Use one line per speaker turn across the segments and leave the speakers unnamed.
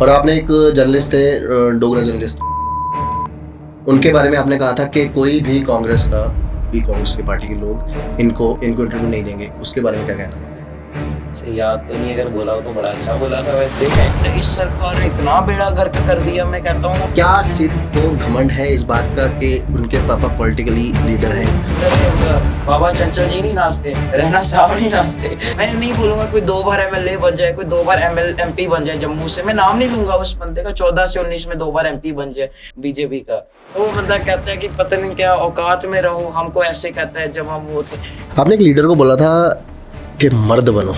और आपने एक जर्नलिस्ट थे, डोगरा जर्नलिस्ट, उनके बारे में आपने कहा था कि कोई भी कांग्रेस की पार्टी के लोग इनको इंटरव्यू नहीं देंगे, उसके बारे में क्या कहना है?
से याद तो नहीं, अगर बोला हो तो बड़ा अच्छा बोला था। वैसे इस सरकार ने इतना बेड़ा गर्क कर दिया, मैं कहता हूँ।
क्या सिद्ध को घमंड है इस बात का कि उनके पापा पॉलिटिकली लीडर हैं?
बाबा चंचल जी नहीं नाचते, रहना साहब नहीं नाचते। मैं नहीं बोलूंगा कोई 2 बार एमएलए बन जाए, कोई 2 बार एमपी बन जाए जम्मू से, मैं नाम नहीं लूंगा उस बंदे का, 14 से 19 में 2 बार एमपी बन जाए बीजेपी का। तो वो बंदा कहता है कि पता नहीं क्या औकात में रहो, हमको ऐसे कहता है जब हम वो थे।
आपने एक लीडर को बोला था कि मर्द बनो,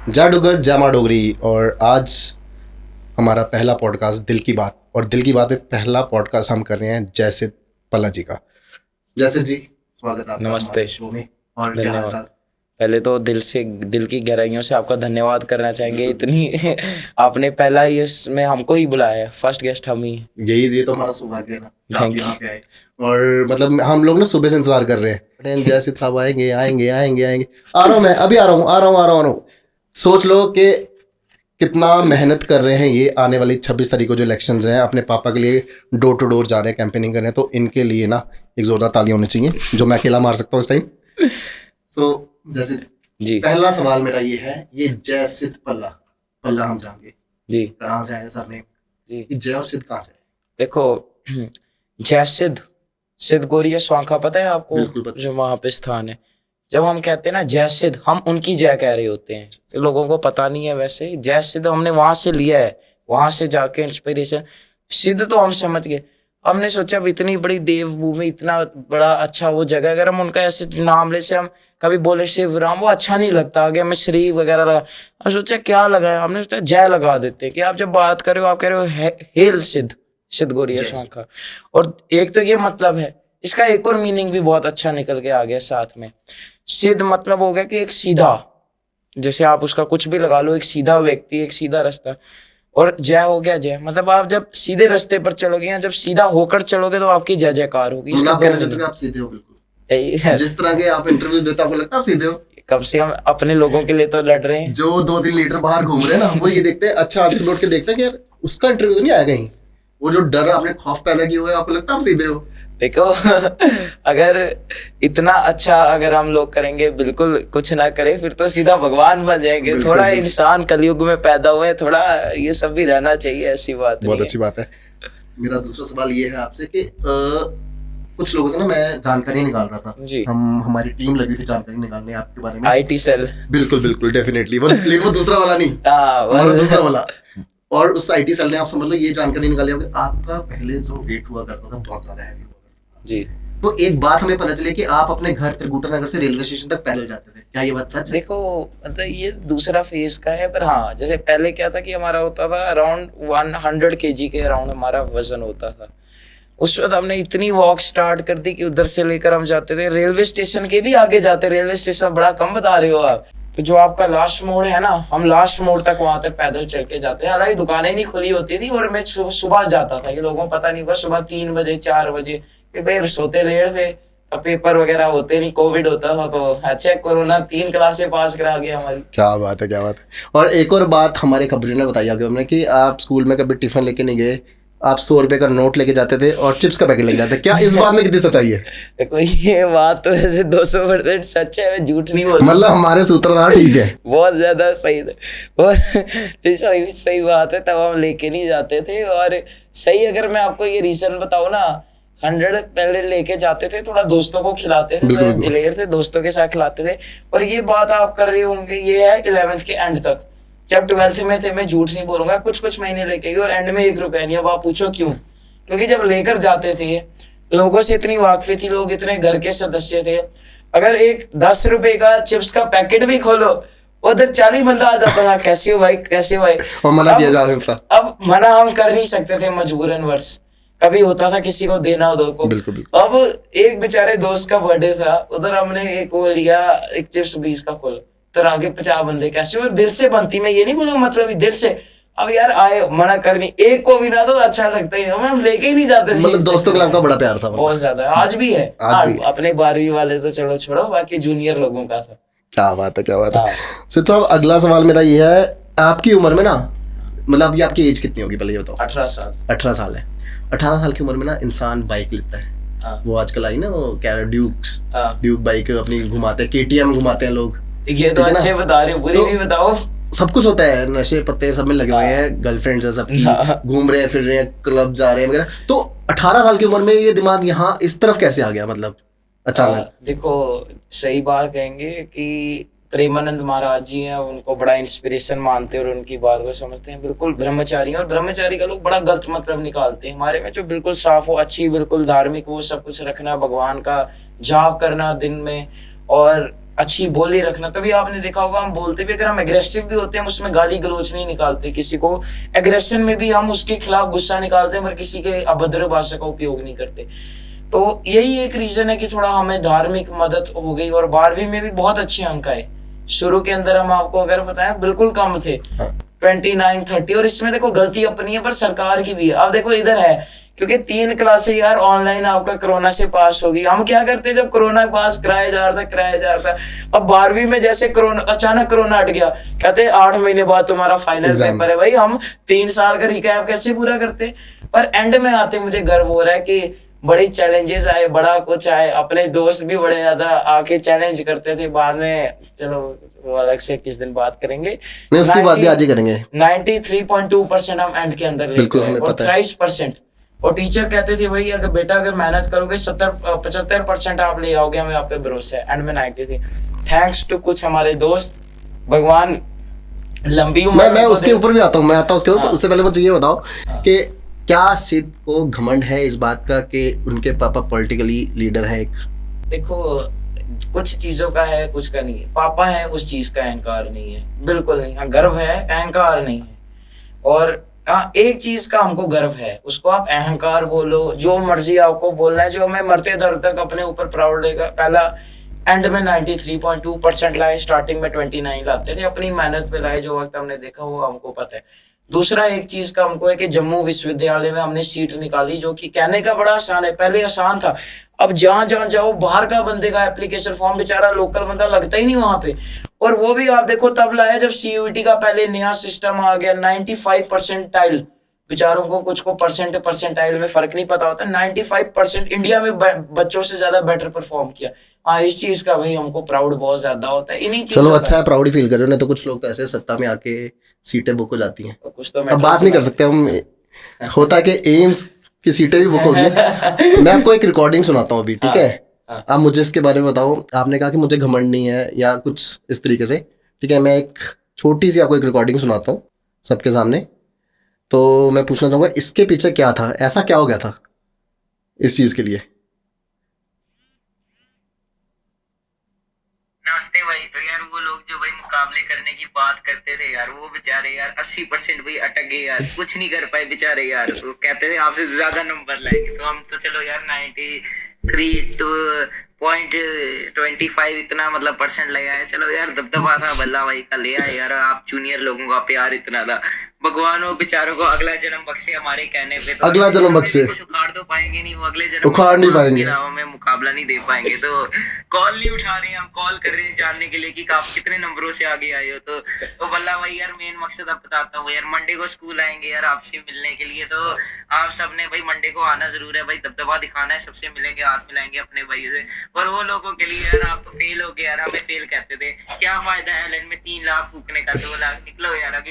जाडुगर जामा डोगरी। और आज हमारा पहला पॉडकास्ट दिल की बात, और दिल की बात में पहला पॉडकास्ट हम कर रहे हैं जयसिद्ध पल्ला जी का। जयसिद्ध जी, स्वागत आपका
नमस्ते।
शो में। और क्या हाल चाल?
पहले तो दिल की गहराइयों से आपका धन्यवाद करना चाहेंगे, इतनी आपने पहला इसमें हमको ही बुलाया है, फर्स्ट गेस्ट हम ही।
ये तो हमारा सौभाग्य है ना, आप यहाँ पे आए। और मतलब हम लोग ना सुबह से इंतजार कर रहे हैं, जयसिद्ध साहब आएंगे आएंगे आएंगे आएंगे। आ रहा हूँ मैं, अभी आ रहा हूँ। सोच लो कि कितना मेहनत कर रहे हैं ये। आने वाली 26 तारीख को जो इलेक्शंस हैं, अपने पापा के लिए डोर टू डोर जा रहे हैं, कैंपेनिंग कर रहे हैं, तो इनके लिए ना एक जोरदार तालियां होनी चाहिए, जो मैं अकेला मार सकता हूँ इस टाइम। तो जैसे
जी,
पहला सवाल मेरा ये है, ये जयसिद्ध पल्ला हम जाएंगे
जी,
कहाँ से आए सर ने?
जी।
जय और सिद्ध कहाँ से?
देखो, सिद्ध गौरिया स्वांखा पता है आपको?
बिल्कुल पता।
जो वहाँ पे स्थान है, जब हम कहते हैं ना जय सिद्ध, हम उनकी जय कह रहे होते हैं, तो लोगों को पता नहीं है। वैसे जय सिद्ध हमने वहां से लिया है, वहां से जाके इंस्पिरेशन। सिद्ध तो हम समझ गए, हमने सोचा अब इतनी बड़ी देवभूमि, इतना बड़ा अच्छा वो जगह, अगर हम उनका ऐसे नाम ले से हम कभी बोले शिवराम, वो अच्छा नहीं लगता, आगे हमें श्री वगैरह लगा। हम सोचा क्या लगाया, हमने सोचा जय लगा देते हैं, कि आप जब बात कर रहे हो आप कह रहे हो हेल सिद्ध गौरिया स्वांखा। और एक तो ये मतलब है, इसका एक और मीनिंग भी बहुत अच्छा निकल के आ गया साथ में। सिद्ध मतलब हो गया कि एक सीधा, जैसे आप उसका कुछ भी लगा लो, एक सीधा व्यक्ति, एक सीधा रास्ता। और जय हो गया जय, मतलब आप जब सीधे रास्ते पर चलोगे या जब सीधा होकर चलोगे तो आपकी जय जयकार होगी। इसका
आप कहना चाहते हैं आप सीधे हो? बिल्कुल।
यही है।
जिस तरह के आप इंटरव्यूज देते हो, आपको लगता है आप सीधे हो?
कम से कम अपने लोगों के लिए तो लड़ रहे हैं।
जो 2-3 लीटर बाहर घूम रहे हैं ना, वो ये देखते हैं, अच्छा आंसर नोट के देखते हैं कि यार उसका इंटरव्यू तो नहीं आया कहीं। वो जो डर आपने खौफ पैदा किया हुआ है, आपको लगता है आप सीधे हो?
देखो अगर इतना अच्छा अगर हम लोग करेंगे, बिल्कुल कुछ ना करें, फिर तो सीधा भगवान बन जाएंगे। थोड़ा इंसान कलयुग में पैदा हुए, थोड़ा ये सब भी रहना चाहिए, ऐसी बात
बहुत अच्छी बात है। मेरा दूसरा सवाल ये है आपसे कि कुछ लोगों से ना मैं जानकारी निकाल रहा था
जी।
हमारी टीम लगी थी जानकारी निकालने आपके बारे में।
IT cell.
बिल्कुल डेफिनेटली, लेकिन वो दूसरा वाला नहीं,
हाँ,
दूसरा वाला। और उस IT सेल ने आप समझ लो ये जानकारी निकाली होगी, आपका पहले जो वेट हुआ करता था बहुत ज्यादा हैवी हुआ करता था
जी।
तो एक बात हमें पता चली कि आप अपने घर त्रिकुटा नगर से रेलवे स्टेशन तक पैदल जाते थे, क्या ये बात सच है?
देखो, मतलब ये दूसरा फेज का है, पर हाँ, जैसे पहले क्या था कि हमारा होता था अराउंड 100 kg के अराउंड हमारा वजन होता था। उस वक्त हमने इतनी वॉक स्टार्ट कर दी कि उधर से लेकर हम जाते थे रेलवे स्टेशन के भी आगे जाते। रेलवे स्टेशन बड़ा कम बता रहे हो आप, तो जो आपका लास्ट मोड़ है ना, हम लास्ट मोड़ तक वहां तक पैदल चल के जाते हैं। हालांकि दुकानें नहीं खुली होती थी, और मैं सुबह जाता था, कि लोगों को पता नहीं हुआ, सुबह 3 बजे 4 बजे, फिर सोते लेट थे, पेपर वगैरह होते नहीं, कोविड होता था, तो अच्छा कोरोना 3 क्लासें पास करा गया हमारी।
क्या बात है। और एक और बात हमारे खबरी ने बताई आगे हमने कि आप स्कूल में कभी टिफिन लेके नहीं गए, आप 100 रुपए का नोट लेके जाते थे और चिप्स का पैकेट लेके जाते थे। क्या इस बात में कितनी सच्चाई है?
देखो, ये बात तो ऐसे 200% सच है, मैं झूठ नहीं बोल।
मतलब हमारे सूत्रधार ठीक है।
बहुत ज्यादा सही थे, बहुत सही बात है। तब हम लेके नहीं जाते थे, और सही अगर मैं आपको ये रीजन बताऊं ना, 100 पहले लेके जाते थे, थोड़ा दोस्तों को खिलाते थे, दिलेर थे, दोस्तों के साथ खिलाते थे। और ये बात आप कर रहे होंगे, ये है 11th के एंड तक। जब 12th में थे, मैं झूठ नहीं बोलूंगा, कुछ महीने लेके गए और एंड में 1 रुपया नहीं। अब आप पूछो क्यों? क्योंकि जब लेकर जाते थे, लोगों से इतनी वाकफी थी, लोग इतने घर के सदस्य थे, अगर एक 10 रुपए का चिप्स का पैकेट भी खोलो, उधर 40 बंदा आ जाता था, कैसे हो भाई, कैसे हो भाई।
और मना किया जा रहा था।
अब मना हम कर नहीं सकते थे, मजबूरन वर्ष कभी होता था किसी को देना दो को।
बिल्कुल।
अब एक बेचारे दोस्त का बर्थडे था, उधर हमने एक वो लिया, एक चिप्स 20 का खोला, तो आगे 50 बंदे, कैसे? और दिल से बनती, मैं ये नहीं बोलूंगा मतलब दिल से, अब यार आए मना करनी, एक को भी ना तो अच्छा लगता ही नहीं, हम लेके ही नहीं जाते।
मतलब दोस्तों के लिए आपका बड़ा प्यार था?
बहुत ज्यादा, आज भी है।
आज भी?
अपने 12वीं वाले तो चलो छोड़ो, बाकी जूनियर लोगों का था।
क्या बात है, क्या बात है। सिद्ध साहब, अगला सवाल मेरा ये है, आपकी उम्र में ना, मतलब अभी आपकी एज कितनी होगी पहले ये बताओ?
18 साल।
18 साल है। 18 साल की उम्र में ना इंसान बाइक लेता है। वो आजकल आई ना, वो क्या ड्यूक बाइक अपनी घुमाते हैं, KTM घुमाते हैं लोग।
ये तो अच्छे बता रहे हो, बुरी भी बताओ।
सब कुछ होता है, नशे पत्ते सब में लगे हुए हैं, गर्लफ्रेंड्स है सबकी, घूम रहे हैं, फिर रहे हैं, क्लब जा रहे हैं वगैरह। तो 18 साल की उम्र में ये दिमाग यहाँ इस तरफ कैसे आ गया, मतलब अचानक?
देखो, सही बात कहेंगे कि प्रेमानंद महाराज जी हैं, उनको बड़ा इंस्पिरेशन मानते हैं और उनकी बात को समझते हैं। बिल्कुल ब्रह्मचारी हैं, और ब्रह्मचारी का लोग बड़ा गलत मतलब निकालते हैं। हमारे में जो बिल्कुल साफ हो, अच्छी, बिल्कुल धार्मिक हो, सब कुछ रखना, भगवान का जाप करना दिन में, और अच्छी बोली रखना। तभी आपने देखा होगा, हम बोलते भी, अगर हम एग्रेसिव भी होते हैं, हम उसमें गाली गलौच नहीं निकालते किसी को। एग्रेशन में भी हम उसके खिलाफ गुस्सा निकालते हैं, मगर किसी के अभद्र भाषा का उपयोग नहीं करते। तो यही एक रीजन है कि थोड़ा हमें धार्मिक मदद हो गई। और 12वीं में भी बहुत अच्छे अंक आए। शुरू के अंदर हम आपको अगर बताएं, बिल्कुल कम थे, 29, 30। और इसमें देखो गलती अपनी है, पर सरकार की भी है। अब देखो इधर है, क्योंकि 3 क्लासें यार ऑनलाइन आपका कोरोना से पास होगी। हम क्या करते, जब कोरोना पास कराया जा रहा था। अब 12वीं में जैसे कोरोना, अचानक कोरोना हट गया, कहते 8 महीने बाद तुम्हारा फाइनल पेपर है। भाई हम 3 साल का रिकैप कैसे पूरा करते? पर एंड में आते मुझे गर्व हो रहा है कि बड़ी चैलेंजेस आए, बड़ा कुछ आए। अपने दोस्त भी बड़े ज्यादा आके चैलेंज करते थे। बाद में चलो वो अलग से किस दिन बात करेंगे,
नहीं उसकी बात भी आज ही करेंगे।
93.2% हम एंड के अंदर लेके आए, और 23%। और टीचर कहते थे भाई अगर बेटा अगर मेहनत करोगे 75% आप ले आओगे, हमें आप पे भरोसा है। एंड में 93। थैंक्स टू कुछ हमारे दोस्त, भगवान लंबी उम्र।
मैं उसके ऊपर भी आता हूँ, मैं आता हूँ उसके ऊपर। उससे पहले मुझे ये बताओ कि क्या सिद्ध को घमंड है इस बात का कि उनके पापा पॉलिटिकली लीडर है एक?
देखो, कुछ चीजों का है, कुछ का नहीं है। पापा है, उस चीज का अहंकार नहीं है, बिल्कुल नहीं। हाँ, गर्व है, अहंकार नहीं है। और हाँ, एक चीज का हमको गर्व है, उसको आप अहंकार बोलो, जो मर्जी आपको बोलना है, जो हमें मरते दर तक अपने ऊपर प्राउड लेगा। पहला एंड में 93.2% लाए, स्टार्टिंग में 29 लाते थे, अपनी मेहनत पे लाए। जो वक्त हमने देखा वो हमको पता है। दूसरा एक चीज का हमको है कि जम्मू विश्वविद्यालय में हमने सीट निकाली, जो कि कहने का बड़ा आसान है, पहले आसान था। अब जहां जहां जाओ, बाहर का बंदे का एप्लीकेशन फॉर्म, बेचारा लोकल बंदा लगता ही नहीं वहां पे। और वो भी आप देखो तब लाया जब CUET का पहले नया सिस्टम आ गया। 95 परसेंटाइल, बेचारों को कुछ को परसेंटाइल में फर्क नहीं पता होता। 95% इंडिया में बच्चों से ज्यादा बेटर परफॉर्म किया। हाँ, इस चीज का भाई हमको प्राउड बहुत ज्यादा होता है। इन्हीं
चलो अच्छा है, प्राउड ही फील कर रहे हो। नहीं तो कुछ लोग तो ऐसे सत्ता में आके सीटें बुक हो जाती हैं।
कुछ तो
अब बात नहीं कर सकते हम, होता है कि एम्स की सीटें भी बुक हो गई। मैं आपको एक रिकॉर्डिंग सुनाता हूँ अभी, ठीक है? आप मुझे इसके बारे में बताओ। आपने कहा कि मुझे घमंड नहीं है या कुछ इस तरीके से, ठीक है? मैं एक छोटी सी आपको एक रिकॉर्डिंग सुनाता हूँ सबके सामने। तो मैं पूछना चाहूंगा इसके पीछे क्या था, ऐसा क्या हो गया था इस चीज के लिए?
नमस्ते भाई। तो यार वो लोग जो भाई मुकाबले करने की बात करते थे यार, वो बेचारे यार 80% भाई अटक गए यार, कुछ नहीं कर पाए बेचारे यार। वो कहते थे आपसे ज्यादा नंबर लाएंगे, तो हम तो चलो यार 93.25 इतना मतलब परसेंट ले आए। चलो यार दबदबा था बल्ला भाई का, ले आए यार। आप जूनियर लोगों का प्यार इतना था, भगवान वो बेचारों को अगला जन्म बख्शे हमारे कहने पे। तो
अगला जन्म बख्शे,
कुछ उखाड़ तो पाएंगे नहीं, वो अगले जन्म
उखाड़ नहीं पाएंगे,
हमें मुकाबला नहीं दे पाएंगे। तो कॉल नहीं उठा रहे हैं, हम कॉल कर रहे हैं जानने के लिए कि आप कितने नंबरों से आगे आए हो। तो बल्ला भाई यार मेन मकसद अब बताता हूँ यार, मंडे को स्कूल आएंगे यार आपसे मिलने के लिए। तो आप सबने भाई मंडे को आना जरूर है भाई, दबदबा दिखाना है, सबसे मिलेंगे, हाथ मिलाएंगे अपने भाई से। और वो लोगों के लिए यार आप तो फेल हो गए यार, हमें फेल कहते थे, क्या फायदा है एलन में 3 लाख फूकने का, 2 लाख निकलो यार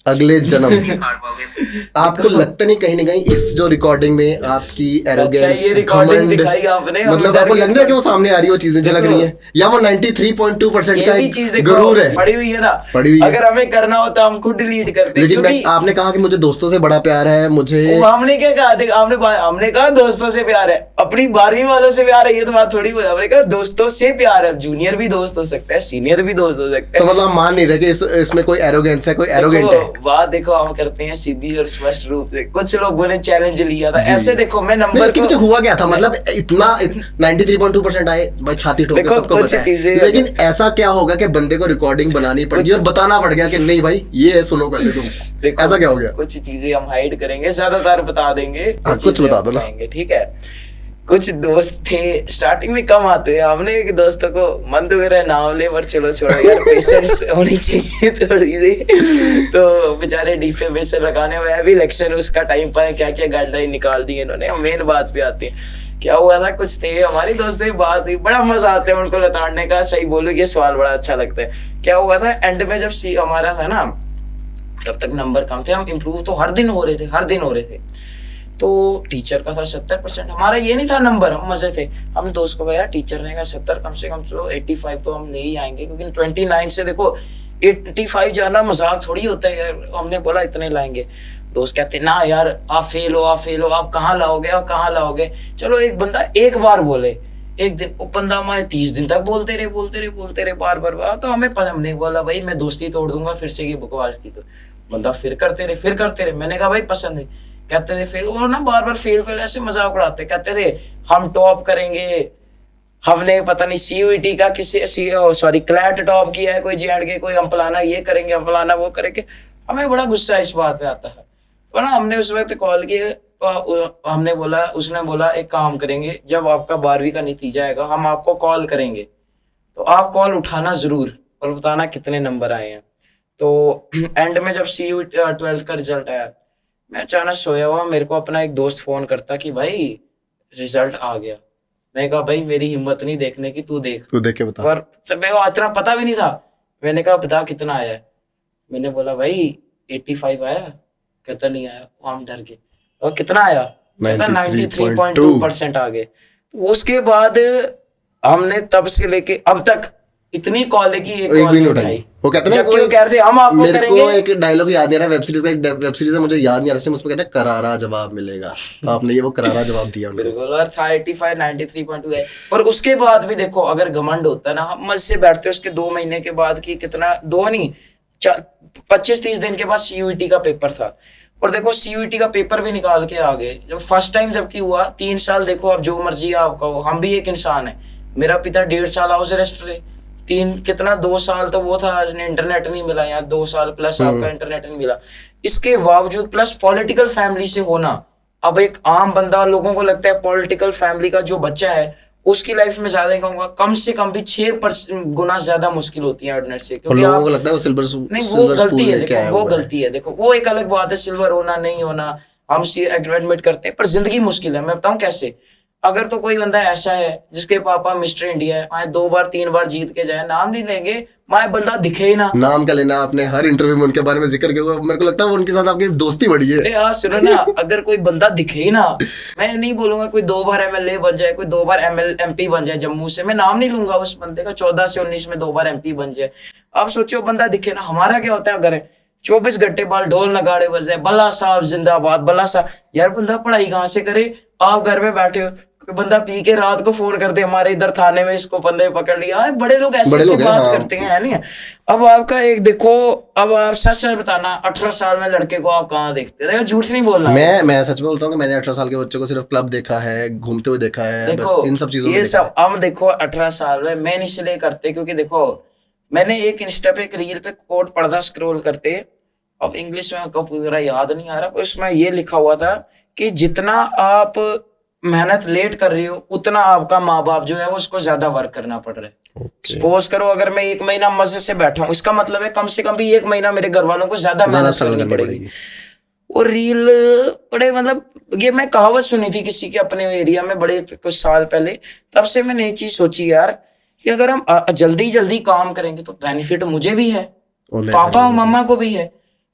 अगले जन्म
आपको लगता नहीं कहीं ना कहीं इस जो रिकॉर्डिंग में आपकी एरोगेंस,
ये रिकॉर्डिंग दिखाई आपने,
मतलब आपको लग रहा है कि वो सामने आ रही है, वो चीजें झलक रही हैं, या वो 93.2% का एक गुरूर है,
पड़ी हुई है ना,
पड़ी हुई है।
अगर हमें करना होता हम खुद डिलीट करते।
लेकिन आपने कहा कि मुझे दोस्तों से बड़ा प्यार है, मुझे
हमने क्या कहा, हमने कहा दोस्तों से प्यार है, अपनी 12वीं वालों से प्यार है, ये तो बात थोड़ी हुई। हमने कहा दोस्तों से प्यार है, जूनियर भी दोस्त हो सकता है, सीनियर भी दोस्त हो सकता है।
तो मतलब मान नहीं रहे कि इसमें कोई एरोगेंस है, कोई एरोगेंट है।
बात देखो हम करते हैं सीधी और स्पष्ट रूप से। कुछ लोगों ने चैलेंज लिया था ऐसे, देखो मैं
नहीं,
नंबर
इसके पीछे हुआ क्या था, मतलब इतना 93.2% आए भाई, छाती ठोक के
देखो
सबको
कुछ
पता है।
चीजें,
लेकिन ऐसा क्या होगा कि बंदे को रिकॉर्डिंग बनानी पड़गी और बताना पड़ गया कि नहीं भाई ये सुनो पहले तुम,
देखो
ऐसा क्या हो गया?
कुछ चीजें हम हाइड करेंगे, ज्यादातर बता देंगे,
कुछ
चीजें
बता
हम
दो ना।
बताएंगे, ठीक है। कुछ दोस्त थे स्टार्टिंग में कम आते हैं, हमने एक दोस्तों को मन तो मेरा नाम ले पर चलो छोड़ो यार, पेशेंस होनी चाहिए थोड़ी सी। तो बेचारे डिफेमेशन लगाने में भी इलेक्शन उसका टाइम पर क्या क्या गाइडलाइन निकाल दी इन्होंने। मेन बात पे आती है, क्या हुआ था, कुछ थे हमारी दोस्त की बात हुई, बड़ा मजा आता है उनको लताड़ने का, सही बोलो ये सवाल बड़ा अच्छा लगता है। क्या हुआ था एंड में जब सी हमारा था ना, तब तक नंबर कम थे, हम इम्प्रूव तो हर दिन हो रहे थे। तो टीचर का था 70%, हमारा ये नहीं था नंबर, हम मजे थे। हमने दोस्त को कहा टीचर ने कहा 70 कम से कम, चलो 85 तो हम ले ही आएंगे, क्योंकि 29 से देखो 85 जाना मजाक थोड़ी होता है यार। हमने बोला इतने लाएंगे। दोस्त कहते ना यार आप फेल हो, आप कहाँ लाओगे। चलो एक बंदा एक बार बोले, एक दिन वो बंदा हमारे 30 दिन तक बोलते रहे बार। तो हमने बोला भाई मैं दोस्ती तोड़ दूंगा फिर से, ये बकवास की। तो बंदा फिर करते रहे। मैंने कहा भाई पसंद है। कहते थे फेल, और ना बार फेल ऐसे मजाक उड़ाते, कहते थे हम टॉप करेंगे, हमने पता नहीं सीयूईटी का क्लैट टॉप किया है, कोई जेएंडके, कोई हम फलाना ये करेंगे, हम फलाना वो करेंगे। हमें बड़ा गुस्सा इस बात पे आता है। तो ना हमने उस वक्त कॉल किया, उसने बोला एक काम करेंगे, जब आपका 12वीं का नतीजा आएगा हम आपको कॉल करेंगे, तो आप कॉल उठाना जरूर और बताना कितने नंबर आए हैं। तो एंड में जब सीयूईटी 12th का रिजल्ट आया, मैं अचानक सोया हुआ, मेरे को अपना एक दोस्त फोन करता कि भाई रिजल्ट आ गया। मैं कहा भाई मेरी हिम्मत नहीं देखने की, तू देख
के बता।
और मेरे को इतना पता भी नहीं था। मैंने कहा बता कितना आया है। मैंने बोला भाई 85 आया। कहता नहीं आया। हम डर गए। और कितना आया? कहता 93.2% आ गए। तो उसके बाद हमने तब से लेके अब तक इतनी कॉल है कि एक कॉल नहीं उठाई।
वो कहते हैं
क्यों कह रहे थे हम आपको
मेरे
करेंगे।
को एक डायलॉग याद नहीं आ रहा, वेब सीरीज है, मुझे याद नहीं आ रहा, उसमें कहते हैं करारा जवाब मिलेगा। तो आपने ये वो करारा जवाब दिया उनको।
बिल्कुल। और था 85 93.2 है। और उसके बाद भी देखो अगर घमंड होता ना, हम मजे से बैठते उसके 2 महीने के बाद की कितना, 2 नहीं 25-30 दिन के बाद सीयूईटी का पेपर था। और देखो सीयूईटी का पेपर भी निकाल के आ गए। जब फर्स्ट टाइम जबकि हुआ 3 साल, देखो अब जो मर्जी आपका हो, हम भी एक इंसान है। मेरा पिता 1.5 साल हाउस अरेस्ट रहे, 2 साल तो वो था इंटरनेट नहीं मिला यार, 2 साल प्लस आपका इंटरनेट नहीं मिला। इसके बावजूद प्लस पॉलिटिकल फैमिली से होना, अब एक आम बंदा, लोगों को लगता है पॉलिटिकल फैमिली का जो बच्चा है उसकी लाइफ में ज्यादा कहूंगा कम से कम भी 6 गुना ज्यादा मुश्किल होती है ऑर्डिनरी से। क्योंकि
लोगों को लगता है वो सिल्वर
नहीं, वो गलती है। देखो वो गलती है, देखो वो एक अलग बात है, सिल्वर होना नहीं होना हम एडमिट करते हैं, पर जिंदगी मुश्किल है। मैं बताऊं कैसे। अगर तो कोई बंदा ऐसा है जिसके पापा मिस्टर इंडिया है, 2 बार 3 बार जीत के जाए, नाम नहीं लेंगे, माए बंदा दिखे ही ना।
नाम क्या लेना, आपने हर इंटरव्यू में उनके बारे में जिक्र किया, मेरे को लगता है उनके साथ आपकी दोस्ती बढ़ी है।
यार सुनो ना, अगर कोई बंदा दिखे ही ना, मैं नहीं बोलूंगा कोई 2 बार एमएलए बन जाए, कोई 2 बार एमपी बन जाए जम्मू से, मैं नाम नहीं लूंगा उस बंदे का, 14 से 19 में 2 बार एमपी बन जाए। अब सोचो बंदा दिखे ना, हमारा क्या होता है अगर 24 घंटे बाद ढोल नगाड़े बज जाए, बल्ला साहब जिंदाबाद, बल्ला साहब। यार बंदा पढ़ाई कहाँ से करे, आप घर में बैठे हो, बंदा पी के रात को फोन करते हमारे इधर थाने में इसको बंदे पकड़ लिया। बड़े लोग ऐसे बात करते हैं, है नहीं। अब आपका एक देखो, अब आप सच बताना 18 साल में लड़के को आप कहाँ देखते हैं? झूठ नहीं बोलना।
मैं सच बोलता हूँ कि मैंने 18 साल के बच्चों को सिर्फ क्लब देखा है, घूमते हुए देखा है, बस इन सब चीजों
ये सब। अब देखो 18 साल में मैं इसलिए करते क्योंकि देखो मैंने एक इंस्टा पे एक रील पे कोट पढ़ा था स्क्रॉल करते, अब इंग्लिश में आपको पूरा याद नहीं आ रहा, उसमें ये लिखा हुआ था कि जितना आप मेहनत लेट कर रही हो उतना आपका माँ बाप जो है वो उसको ज्यादा वर्क करना पड़ रहा है। सपोज करो अगर मैं 1 महीना मजे से बैठा हूँ, इसका मतलब है कम से कम भी 1 महीना मेरे घर वालों को ज्यादा मेहनत करनी पड़ेगी। और रील बड़े मतलब ये मैं कहावत सुनी थी किसी के अपने एरिया में बड़े कुछ साल पहले, तब से मैंने एक चीज सोची यार कि अगर हम जल्दी काम करेंगे तो बेनिफिट मुझे भी है, पापा और मम्मा को भी है।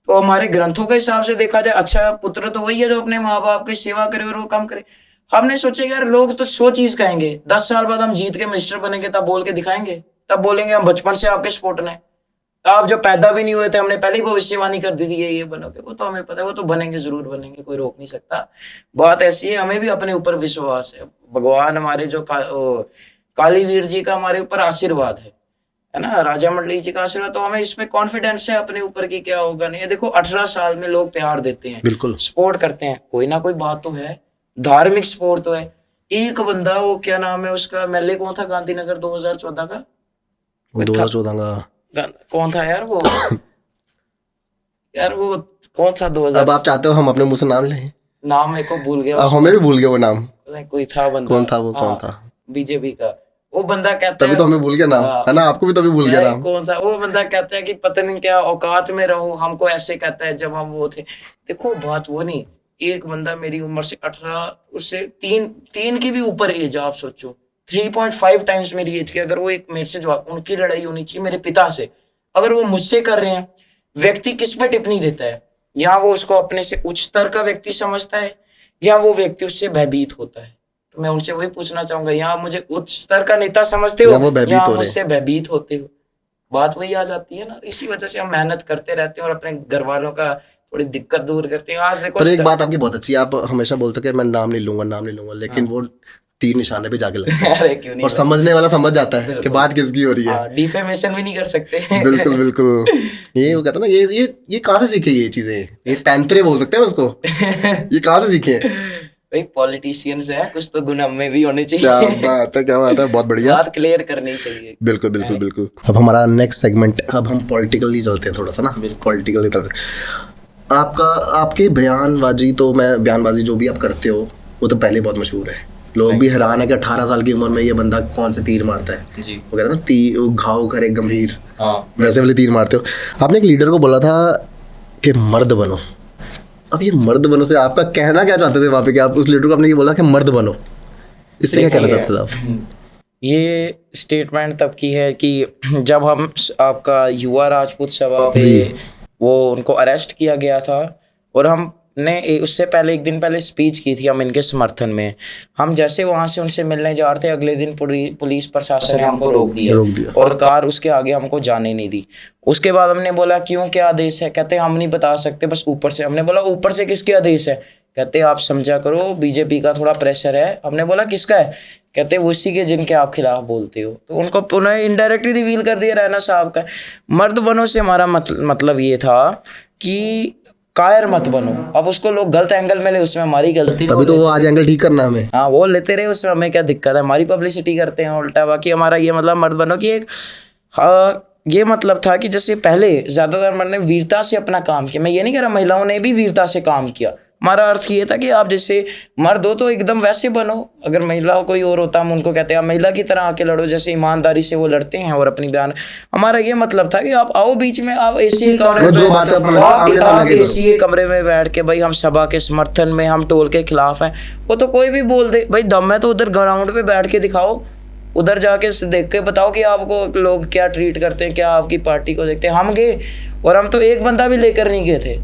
तो हमारे ग्रंथों के हिसाब से देखा जाए अच्छा पुत्र तो वही है जो अपने माँ बाप की सेवा करे और वो काम करे। हमने सोचा यार लोग तो 100 चीज कहेंगे, 10 साल बाद हम जीत के मिनिस्टर बनेंगे तब बोल के दिखाएंगे, तब बोलेंगे हम बचपन से आपके सपोर्टर हैं, आप जो पैदा भी नहीं हुए थे हमने पहले ही भविष्यवाणी कर दी थी ये बनोगे। वो तो हमें पता है, वो तो बनेंगे, जरूर बनेंगे, कोई रोक नहीं सकता। बात ऐसी है, हमें भी अपने ऊपर विश्वास है, भगवान हमारे जो कालीवीर जी का हमारे ऊपर आशीर्वाद है, है ना, राजा मंडली जी का आशीर्वाद, तो हमें इसमें कॉन्फिडेंस है अपने ऊपर की क्या होगा नहीं। ये देखो 18 साल में लोग प्यार देते हैं,
बिल्कुल
सपोर्ट करते हैं, कोई ना कोई बात तो है, धार्मिक सपोर्ट तो है। एक बंदा, वो क्या नाम है उसका, एमएलए कौन था गांधीनगर 2014 का,
2014 का
कौन था यार वो यार वो कौन था 2000,
अब आप चाहते हो हम अपने मुंह से नाम लें?
नाम मेरे को भूल गया,
हमें भी भूल गया वो नाम,
कोई था बंदा,
कौन था वो, कौन था?
बीजेपी का वो बंदा कहता
तभी
है,
तो हमें भूल गया नाम, है ना, आपको भी तभी भूल गया
यार
नाम।
कौन था वो बंदा, कहता है कि पता नहीं क्या औकात में रहो, हमको ऐसे कहता है जब हम वो थे। देखो बात वो नहीं, एक बंदा मेरी उम्र से 18, उससे तीन की भी ऊपर एज, आप सोचो 3.5 टाइम्स मेरी एज की, अगर वो एक मेरे से जवाब, उनकी लड़ाई होनी चाहिए मेरे पिता से, अगर वो मुझसे कर रहे हैं। व्यक्ति किस पे टिप्पणी देता है, या वो उसको अपने से उच्च स्तर का व्यक्ति समझता है, या वो व्यक्ति उससे भयभीत होता है। तो मैं उनसे वही पूछना चाहूंगा, यहाँ मुझे उच्च स्तर का नेता समझते हो या मुझसे भयभीत होते हो? बात वही आ जाती है ना। इसी वजह से हम मेहनत करते रहते हैं और अपने घर वालों का थोड़ी दिक्कत दूर करते हैं। आज देखो,
पर एक बात आपकी बहुत अच्छी है, आप हमेशा बोलते हो कि मैं नाम नहीं लूंगा, लेकिन वो तीर निशाने पे जाके लगता है।
अरे क्यों नहीं,
और समझने वाला समझ जाता है कि बात किसकी हो रही है।
डिफेमेशन भी नहीं कर सकते।
बिल्कुल बिल्कुल, ये वो कहता ना, ये कहाँ से सीखे ये चीजें, ये पैंतरे बोल सकते हैं उसको, ये कहाँ से सीखे?
भाई पॉलिटिशियंस है, कुछ तो गुण हमें भी होने चाहिए।
क्या बात है, बहुत बढ़िया,
बात क्लियर करनी चाहिए।
बिल्कुल बिल्कुल बिल्कुल। अब हमारा नेक्स्ट सेगमेंट, अब हम पॉलिटिकली चलते हैं थोड़ा सा ना, पॉलिटिकली चलते। आपके बयानबाजी, तो मैं बयानबाजी जो भी आप करते हो वो तो पहले बहुत मशहूर है, लोग भी हैरान है कि 18 साल की उम्र में ये बंदा कौन से तीर मारता है
जी।
वो कहता है ना, घाव करे गंभीर,
हाँ।
वैसे वाले तीर मारते हो। आपने एक लीडर को बोला था कि मर्द बनो। अब ये मर्द बनो से आपका कहना क्या चाहते थे वहां पे, कि आप उस लीडर को आपने ये बोला कि मर्द बनो, इससे क्या कहना चाहते थे आप?
ये स्टेटमेंट तब की है कि जब हम आपका युवा राजपूत सभा पे वो उनको अरेस्ट किया गया था, और हमने उससे पहले एक दिन पहले स्पीच की थी हम इनके समर्थन में। हम जैसे वहां से उनसे मिलने जा रहे थे, अगले दिन पुलिस प्रशासन ने हमको रोक दिया और कार उसके आगे हमको जाने नहीं दी। उसके बाद हमने बोला क्यों, क्या आदेश है? कहते हम नहीं बता सकते, बस ऊपर से। हमने बोला ऊपर से किसके आदेश है? कहते आप समझा करो, बीजेपी का थोड़ा प्रेशर है। हमने बोला किसका है? कहते उसी के जिनके आप खिलाफ बोलते हो। तो उनको पुनः इनडायरेक्टली रिवील कर दिया रैना साहब का। मर्द बनो से हमारा मतलब ये था कि कायर मत बनो। अब उसको लोग गलत एंगल में ले, उसमें हमारी गलती,
तभी तो वो आज एंगल ठीक करना हमें।
हाँ, वो लेते रहे, उसमें हमें क्या दिक्कत है? हमारी पब्लिसिटी करते हैं उल्टा। बाकी हमारा ये मतलब मर्द बनो कि एक ये मतलब था कि जैसे पहले ज्यादातर मर्द ने वीरता से अपना काम किया। मैं ये नहीं कह रहा महिलाओं ने भी वीरता से काम किया, हमारा अर्थ ये था कि आप जैसे मर्द हो तो एकदम वैसे बनो। अगर महिला कोई और होता, हम उनको कहते हैं आप महिला की तरह आके लड़ो, जैसे ईमानदारी से वो लड़ते हैं और अपनी बयान। हमारा ये मतलब था कि आप आओ बीच में, आप एसी कमरे में बैठ के भाई हम सभा के समर्थन में, हम टोल के खिलाफ हैं। वो तो कोई भी बोल दे, भाई दम है तो उधर ग्राउंड पे बैठ के दिखाओ, उधर जाके देख के बताओ कि आपको लोग क्या ट्रीट करते हैं, क्या आपकी पार्टी को देखते हैं। हम गए और हम तो एक बंदा भी लेकर नहीं गए थे,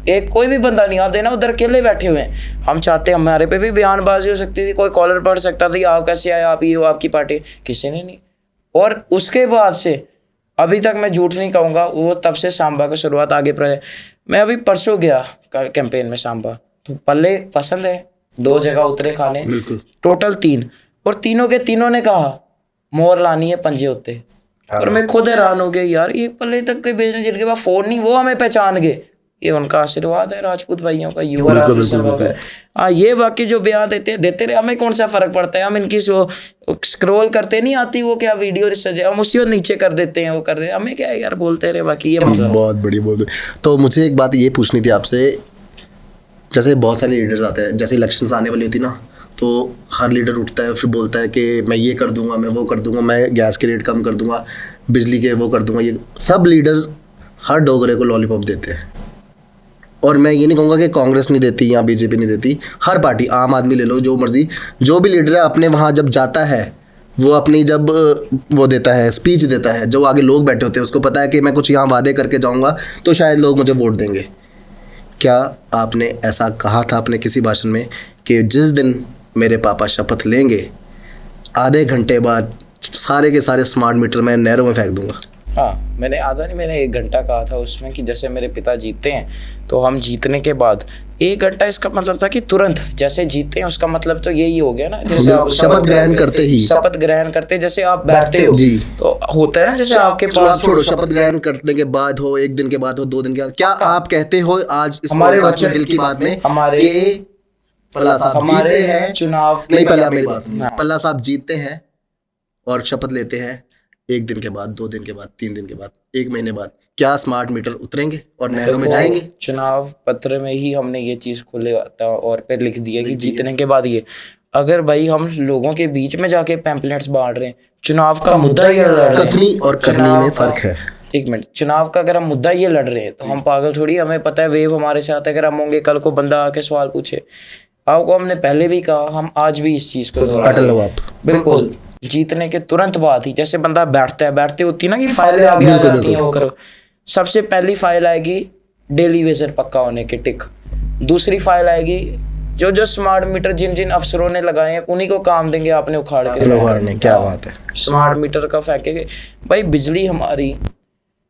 एक कोई भी बंदा नहीं। आप देना उधर अकेले बैठे हुए हैं। हम चाहते हमारे पे भी बयानबाजी हो सकती थी, कोई कॉलर पढ़ सकता था, आप कैसे आए, आप ये हो, आपकी पार्टी, किसी ने नहीं। और उसके बाद से अभी तक मैं झूठ नहीं कहूँगा, वो तब से सांबा की शुरुआत आगे मैं अभी परसों गया कैंपेन में सांबा, तो पल्ले पसंद है, 2 जगह उतरे खाने, टोटल 3, और तीनों के तीनों ने कहा मोर लानी है, पंजे होते। और मैं खुद हैरान हो गया यार, एक पल्ले तक के बेचने जिनके पास फोन नहीं, वो हमें पहचान गए। ये उनका आशीर्वाद है राजपूत भाइयों का, युवा राजपूत। ये बाकी जो बयान देते रहे, हमें कौन सा फर्क पड़ता है? हम इनकी स्क्रॉल करते नहीं आती वो क्या वीडियो रिसर्च, हम उसी वक्त नीचे कर देते हैं, वो कर देते, हमें क्या है यार, बोलते रहे। बाकी ये मतलब
बहुत बड़ी। तो मुझे एक बात ये पूछनी थी आपसे, जैसे बहुत सारे लीडर्स आते हैं, जैसे इलेक्शंस आने वाली होती ना, तो हर लीडर उठता है फिर बोलता है कि मैं ये कर दूंगा, मैं वो कर दूंगा, मैं गैस के रेट कम कर दूंगा, बिजली के वो कर दूंगा। ये सब लीडर्स हर डोगरे को लॉलीपॉप देते हैं। और मैं ये नहीं कहूँगा कि कांग्रेस नहीं देती या बीजेपी नहीं देती, हर पार्टी, आम आदमी ले लो, जो मर्जी, जो भी लीडर है अपने वहाँ जब जाता है, वो अपनी जब वो देता है, स्पीच देता है, जो आगे लोग बैठे होते हैं उसको पता है कि मैं कुछ यहाँ वादे करके जाऊँगा तो शायद लोग मुझे वोट देंगे। क्या आपने ऐसा कहा था अपने किसी भाषण में कि जिस दिन मेरे पापा शपथ लेंगे, आधे घंटे बाद सारे के सारे स्मार्ट मीटर मैं नहरों में फेंक दूंगा?
हाँ, मैंने आधा नहीं, मैंने 1 घंटा कहा था उसमें कि जैसे मेरे पिता जीतते हैं तो हम जीतने के बाद 1 घंटा इसका मतलब था कि तुरंत जैसे जीते हैं, उसका मतलब तो यही हो गया ना, जैसे आप
शपथ ग्रहण करते ही,
शपथ ग्रहण करते जैसे आप बैठते हो
जी,
तो होता है ना, जैसे आपके
चलो आप
पास
छोड़ो, शपथ ग्रहण करने के बाद हो, 1 दिन के बाद हो, 2 दिन के बाद, क्या आप कहते हो आज इस
हमारे
पॉडकास्ट में
वचन
दिल की बात में
हमारे
कि पल्ला साहब
हमारे
जीते हैं,
चुनाव
नहीं पहले आप मेरी बात सुनिए,
हाँ।
पल्ला साहब जीतते हैं और शपथ लेते हैं 1 दिन के बाद, 2 दिन के बाद, 3 दिन के बाद, 1 महीने बाद, क्या स्मार्ट मीटर उतरेंगे और नहरों में जाएंगे?
चुनाव पत्र में ही हमने ये चीज खुले और पे लिख दिया कि जीतने के बाद ये, अगर भाई हम लोगों के बीच में जाके पैम्पलेट्स बांट रहे हैं, चुनाव का मुद्दा ये लड़ रहे हैं,
कथनी और करनी में फर्क है।
1 मिनट, चुनाव का अगर हम मुद्दा ये लड़ रहे हैं तो हम पागल थोड़ी, हमें पता है वेव हमारे साथ अगर हम होंगे, कल को बंदा आके सवाल पूछे, आपको हमने पहले भी कहा, हम आज भी इस चीज को
काट लो आप,
बिल्कुल जीतने के तुरंत बाद ही, जैसे बंदा बैठता है, बैठते होती है ना कि फाइलें आगे आ जाती हैं, वो करो, सबसे पहली फाइल आएगी डेली वेजर पक्का होने के टिक, दूसरी फाइल आएगी जो जो स्मार्ट मीटर जिन जिन अफसरों ने लगाए हैं उन्हीं को काम देंगे, आपने उखाड़ के,
क्या बात है,
स्मार्ट मीटर का फेंकेंगे। भाई बिजली हमारी,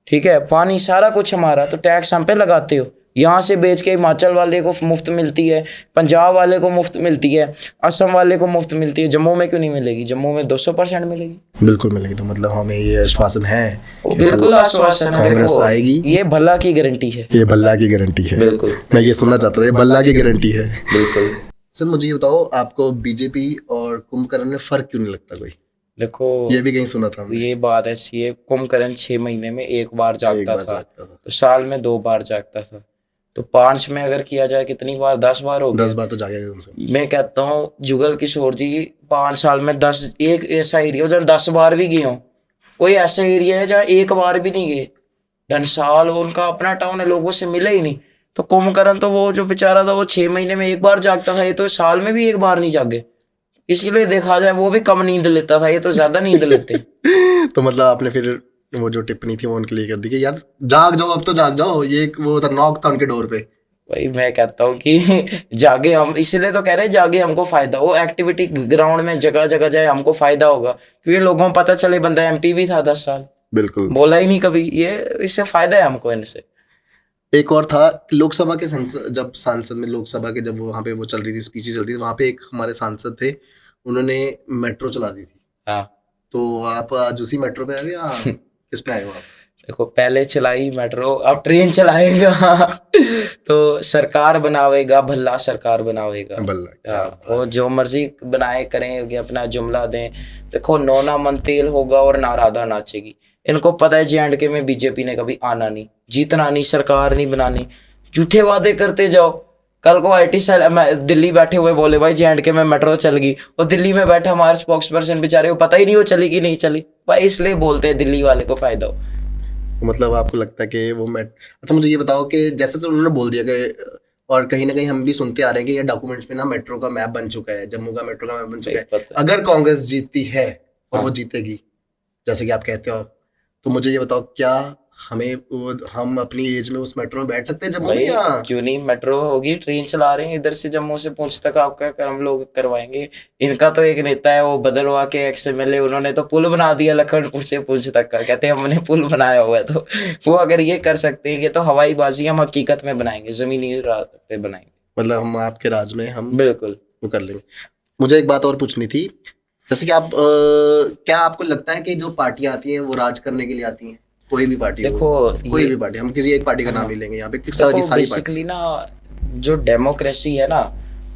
ठीक है, पानी सारा कुछ हमारा, तो टैक्स हम पे लगाते हो, यहाँ से बेच के हिमाचल वाले को मुफ्त मिलती है, पंजाब वाले को मुफ्त मिलती है, असम वाले को मुफ्त मिलती है, जम्मू में क्यों नहीं मिलेगी? जम्मू में 200% मिलेगी,
बिल्कुल मिलेगी। तो मतलब हमें ये आश्वासन है,
बिल्कुल आश्वासन है,
कांग्रेस आएगी,
ये भला की गारंटी है,
ये बल्ला की गारंटी है,
बिल्कुल,
मैं ये सुनना चाहता था, ये बल्ला की गारंटी है,
बिल्कुल।
सर मुझे ये बताओ, आपको बीजेपी और कुंभकर्ण में फर्क क्यों नहीं लगता कोई?
देखो
ये भी कहीं सुना था हमने।
ये बात ऐसी है, कुंभकर्ण 6 महीने में 1 बार जागता था, तो साल में 2 बार जागता था, तो 5 में अगर किया जाए कितनी बार, 10 बार हो गया,
10 बार तो जागेगा उनसे।
मैं कहता हूँ जुगल किशोर जी 5 साल में 10, एक ऐसा एरिया जहाँ 10 बार भी गए हो, कोई ऐसा एरिया है जहाँ 1 बार भी नहीं गए, डंसाल उनका अपना टाउन है, लोगों से मिले ही नहीं। तो कुंभकर्ण तो वो जो बेचारा था वो 6 महीने में 1 बार जागता था, ये तो साल में भी 1 बार नहीं जागे, इसीलिए देखा जाए वो भी कम नींद लेता था, ये तो ज्यादा नींद लेते।
तो मतलब आपने फिर वो जो टिप्पणी थी वो उनके लिए कर दी कि यार जाग जाओ, अब तो जाग जाओ, ये एक वो था, नॉक था उनके डोर पे।
भाई मैं कहता हूँ कि जागे हम, इसलिए तो कह रहे हैं जागे हमको फायदा हो, एक्टिविटी ग्राउंड में जगह जगह जाए, हमको फायदा होगा, क्योंकि लोगों को पता चले बंदा एमपी भी था 10 साल,
बिल्कुल,
बोला ही नहीं कभी, ये इससे फायदा है हमको इनसे।
एक और था लोकसभा के जब सांसद में, लोकसभा के जब वहाँ पे वो चल रही थी, स्पीच चल रही थी, वहाँ पे एक हमारे सांसद थे, उन्होंने मेट्रो चला दी थी।
हाँ,
तो आप आज उसी मेट्रो पे आए या किस पे आए हो आप?
देखो पहले चलाई मेट्रो, अब ट्रेन चलाएगा। तो सरकार बनावेगा, भला सरकार बनावेगा,
बल्ला,
वो जो मर्जी बनाए करें कि अपना जुमला दें। देखो नौना मन तेल होगा और ना राधा नाचेगी, इनको पता है J&K में बीजेपी ने कभी आना नहीं, जीतना नहीं, सरकार नहीं बनानी, झूठे वादे करते जाओ। कल को IT सेल दिल्ली बैठे हुए बोले भाई J&K में मेट्रो चल गई, और दिल्ली में बैठे हमारे स्पोक्स पर्सन बेचारे को पता ही नहीं वो चली कि नहीं चली, भाई इसलिए बोलते हैं दिल्ली वाले को फायदा हो।
मतलब आपको लगता है कि वो अच्छा मुझे ये बताओ कि जैसे तो उन्होंने बोल दिया कि, और कहीं ना कहीं हम भी सुनते आ रहे हैं कि ये डॉक्यूमेंट्स में ना मेट्रो का मैप बन चुका है, जम्मू का मेट्रो का मैप बन चुका है, अगर कांग्रेस जीतती है और वो जीतेगी जैसे कि आप कहते हो, तो मुझे ये बताओ क्या हम अपनी एज में उस मेट्रो में बैठ सकते हैं जम्मू में? या
क्यों नहीं, मेट्रो होगी, ट्रेन चला रहे हैं इधर से जम्मू से पूंछ तक, आपका हम लोग करवाएंगे। इनका तो एक नेता है वो बदलवा के XMLA, उन्होंने तो पुल बना दिया लखनपुर से पूंछ तक का, कहते हैं हमने पुल बनाया हुआ है। तो वो अगर ये कर सकते हैं कि तो हवाई बाजी हम हकीकत में बनाएंगे, जमीनी पे बनाएंगे,
मतलब हम आपके राज में हम
बिल्कुल
वो कर लेंगे। मुझे एक बात और पूछनी थी, जैसे कि आप क्या आपको लगता है कि जो पार्टियां आती हैं वो राज करने के लिए आती हैं? कोई भी पार्टी,
देखो
कोई भी पार्टी, हम किसी एक पार्टी का नाम नहीं लेंगे यहाँ पे,
देखो बेसिकली ना जो डेमोक्रेसी है ना,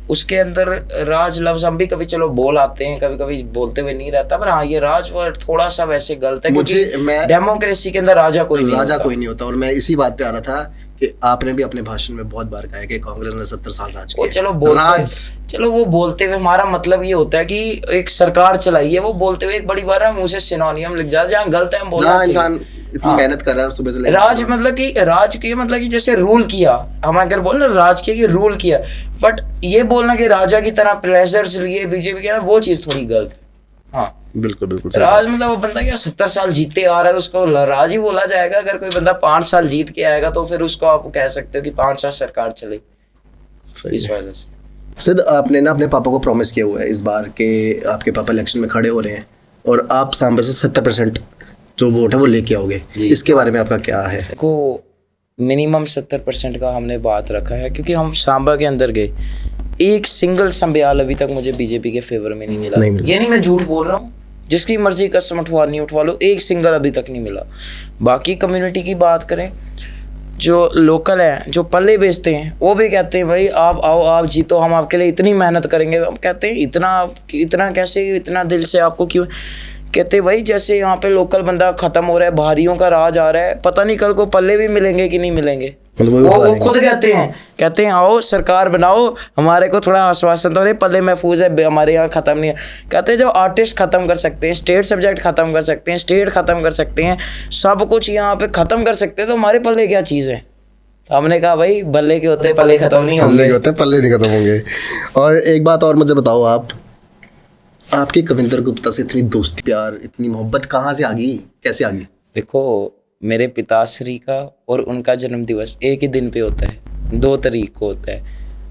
उसके अंदर राज लफ्ज हम भी कभी चलो बोल आते हैं, कभी कभी बोलते हुए नहीं रहता, पर हाँ ये राज वर्ड थोड़ा सा वैसे गलत है, क्योंकि डेमोक्रेसी के अंदर राजा कोई नहीं होता।
और मैं इसी बात पे आ रहा था कि आपने भी अपने भाषण में बहुत बार कहा है कि कांग्रेस ने 70 साल राज किया।
चलो वो बोलते हुए हमारा मतलब ये होता है कि एक सरकार चलाई है, वो बोलते हुए एक बड़ी बार हम उसे सिनोनियम लिख जाते, जहाँ गलत है हम बोलना
इंसान इतनी मेहनत कर रहा है सुबह से
राज मतलब कि राज किया, मतलब कि जैसे रूल किया, हम अगर बोल रहे राज किया कि रूल किया, बट ये बोलना कि राजा की तरह प्लेजर्स लिए बीजेपी के, वो चीज थोड़ी गलत है। हाँ
बिल्कुल बिल्कुल,
राज मतलब वो बंदा क्या 70 साल जीतते आ रहा है तो उसको राज ही बोला जाएगा। अगर कोई बंदा 5 साल जीत के आएगा तो फिर उसको आप कह सकते हो कि 5 साल सरकार चले, इस वजह से।
सिद्ध, आपने ना अपने पापा को प्रॉमिस किया हुआ है इस बार के आपके पापा इलेक्शन में खड़े हो रहे हैं और आप सांबे से 70% जो वोट है वो लेके आओगे, इसके बारे में आपका क्या है?
को मिनिमम 70% का हमने बात रखा है, क्योंकि हम सांबा के अंदर गए, एक सिंगल संबयाल अभी तक मुझे बीजेपी के फेवर में नहीं मिला। ये नहीं मैं झूठ बोल रहा हूँ, जिसकी मर्जी कसम उठवा लो, एक सिंगल अभी तक नहीं मिला। बाकी कम्युनिटी की बात करें, जो लोकल हैं, जो पल्ले बेचते हैं, वो भी कहते हैं भाई आप आओ, आप जीतो, हम आपके लिए इतनी मेहनत करेंगे। हम कहते हैं इतना कैसे, इतना दिल से आपको क्यों? कहते भाई जैसे यहाँ पे लोकल बंदा खत्म हो रहा है, बाहरियों का राज आ रहा है, पता नहीं कल को पल्ले भी मिलेंगे कि नहीं मिलेंगे। वो खुद कहते हैं आओ सरकार बनाओ, हमारे को थोड़ा आश्वासन दो, पल्ले महफूज है, हमारे यहाँ खत्म नहीं है। कहते हैं जब आर्टिस्ट खत्म कर सकते हैं, स्टेट सब्जेक्ट खत्म कर सकते हैं, स्टेट खत्म कर सकते हैं, सब कुछ यहाँ पे खत्म कर सकते हैं, तो हमारे पल्ले क्या चीज़ है? तो हमने कहा भाई बल्ले के होते पल्ले खत्म नहीं होंगे,
पल्ले नहीं खत्म होंगे। और एक बात और मुझे बताओ, आपकी कविंदर गुप्ता से इतनी दोस्ती, प्यार, इतनी मोहब्बत कहाँ से आ गई, कैसे आ गई?
देखो मेरे पिताश्री का और उनका जन्म दिवस एक ही दिन पे होता है, 2 तारीख को होता है।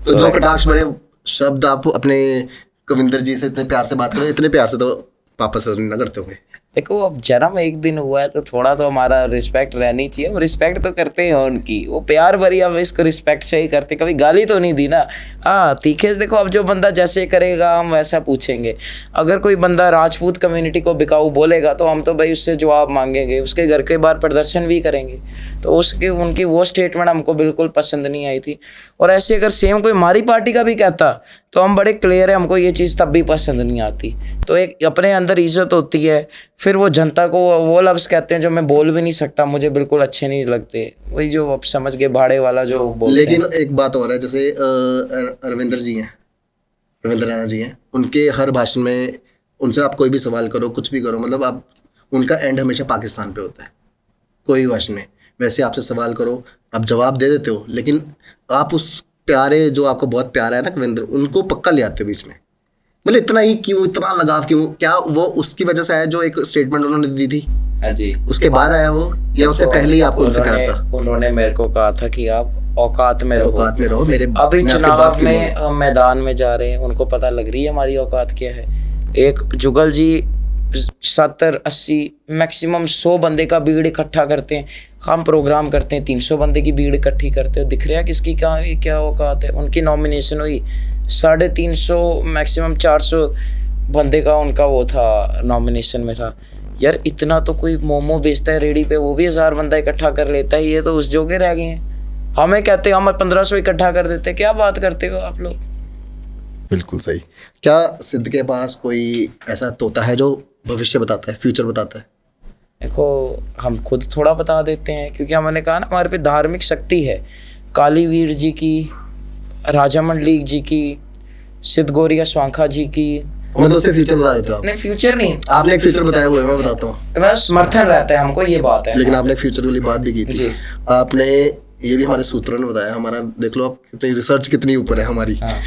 तो जो कटाक्ष बड़े शब्द आप अपने कविंदर जी से इतने प्यार से बात करो, इतने प्यार से तो पापा से न करते होंगे।
देखो अब जन्म एक दिन हुआ है तो थोड़ा तो हमारा रिस्पेक्ट रहनी चाहिए, हम रिस्पेक्ट तो करते हैं उनकी, वो प्यार भरी, हम इसको रिस्पेक्ट से ही करते, कभी गाली तो नहीं दी ना। हाँ तीखे से देखो, अब जो बंदा जैसे करेगा हम वैसा पूछेंगे। अगर कोई बंदा राजपूत कम्युनिटी को बिकाऊ बोलेगा तो हम तो भाई उससे जवाब मांगेंगे, उसके घर के बाहर प्रदर्शन भी करेंगे। तो उनकी वो स्टेटमेंट हमको बिल्कुल पसंद नहीं आई थी। और ऐसे अगर सेम कोई हमारी पार्टी का भी कहता तो हम बड़े क्लियर है, हमको ये चीज़ तब भी पसंद नहीं आती। तो एक अपने अंदर इज्जत होती है, फिर वो जनता को वो लफ्ज़ कहते हैं जो मैं बोल भी नहीं सकता, मुझे बिल्कुल अच्छे नहीं लगते, वही जो आप समझ गए भाड़े वाला जो बोलते
लेकिन हैं। एक बात और है, जैसे रविंद्र रैना जी हैं, उनके हर भाषण में उनसे आप कोई भी सवाल करो, कुछ भी करो, मतलब आप उनका एंड हमेशा पाकिस्तान पे होता है, कोई भाषण में। वैसे आपसे सवाल करो, आप जवाब दे देते हो, लेकिन आप उस प्यारे, जो आपको बहुत प्यारा है ना कविंदर, उनको पक्का ले आते हो बीच में। मतलब इतना ही क्यों, इतना लगाव क्यों? क्या वो उसकी वजह से आया जो एक स्टेटमेंट उन्होंने दी थी?
हाँ जी।
उसके बाद आया वो, या उससे पहले ही आपको उनसे प्यार था?
उन्होंने मेरे को कहा था कि आप औकात में रहो मेरे। अभी चुनाव में मैदान में जा रहे हैं, उनको पता लग रही है हमारी औकात क्या है। एक जुगल जी 70-80 मैक्सिमम 100 बंदे का भीड़ इकट्ठा करते हैं, हम प्रोग्राम करते हैं 300 बंदे की भीड़ इकट्ठी करते हैं। दिख रहा है किसकी क्या औकात है। उनकी नॉमिनेशन हुई 350 मैक्सिमम 400 बंदे का उनका वो था, नॉमिनेशन में था। यार इतना तो कोई मोमो बेचता है रेडी पे, वो भी 1000 बंदा इकट्ठा कर लेता है, ये तो उस जोगे रह गए हैं। हमें कहते हैं हम 1500 इकट्ठा कर देते, क्या बात करते हो आप लोग?
बिल्कुल सही। क्या सिद्ध के पास कोई ऐसा तोता है जो भविष्य बताता है, फ्यूचर बताता है?
देखो हम खुद थोड़ा बता देते हैं, क्योंकि हमने कहा ना हमारे पे धार्मिक शक्ति है। कालीवीर जी की, राजा मंडलिक जी की, सिद्ध गौरिया स्वांखा जी की।
मैं तो उससे फ्यूचर बता देता हूँ।
नहीं फ्यूचर नहीं,
आपने एक फ्यूचर बताया हुआ है, मैं बताता हूँ।
मैं समर्थन रहता है हमको, ये बात है।
लेकिन आपने एक फ्यूचर वाली बात भी की थी। आपने ये भी हमारे सूत्रों ने बताया, हमारा देख लो आप कितनी रिसर्च कितनी ऊपर है हमारी।
हाँ।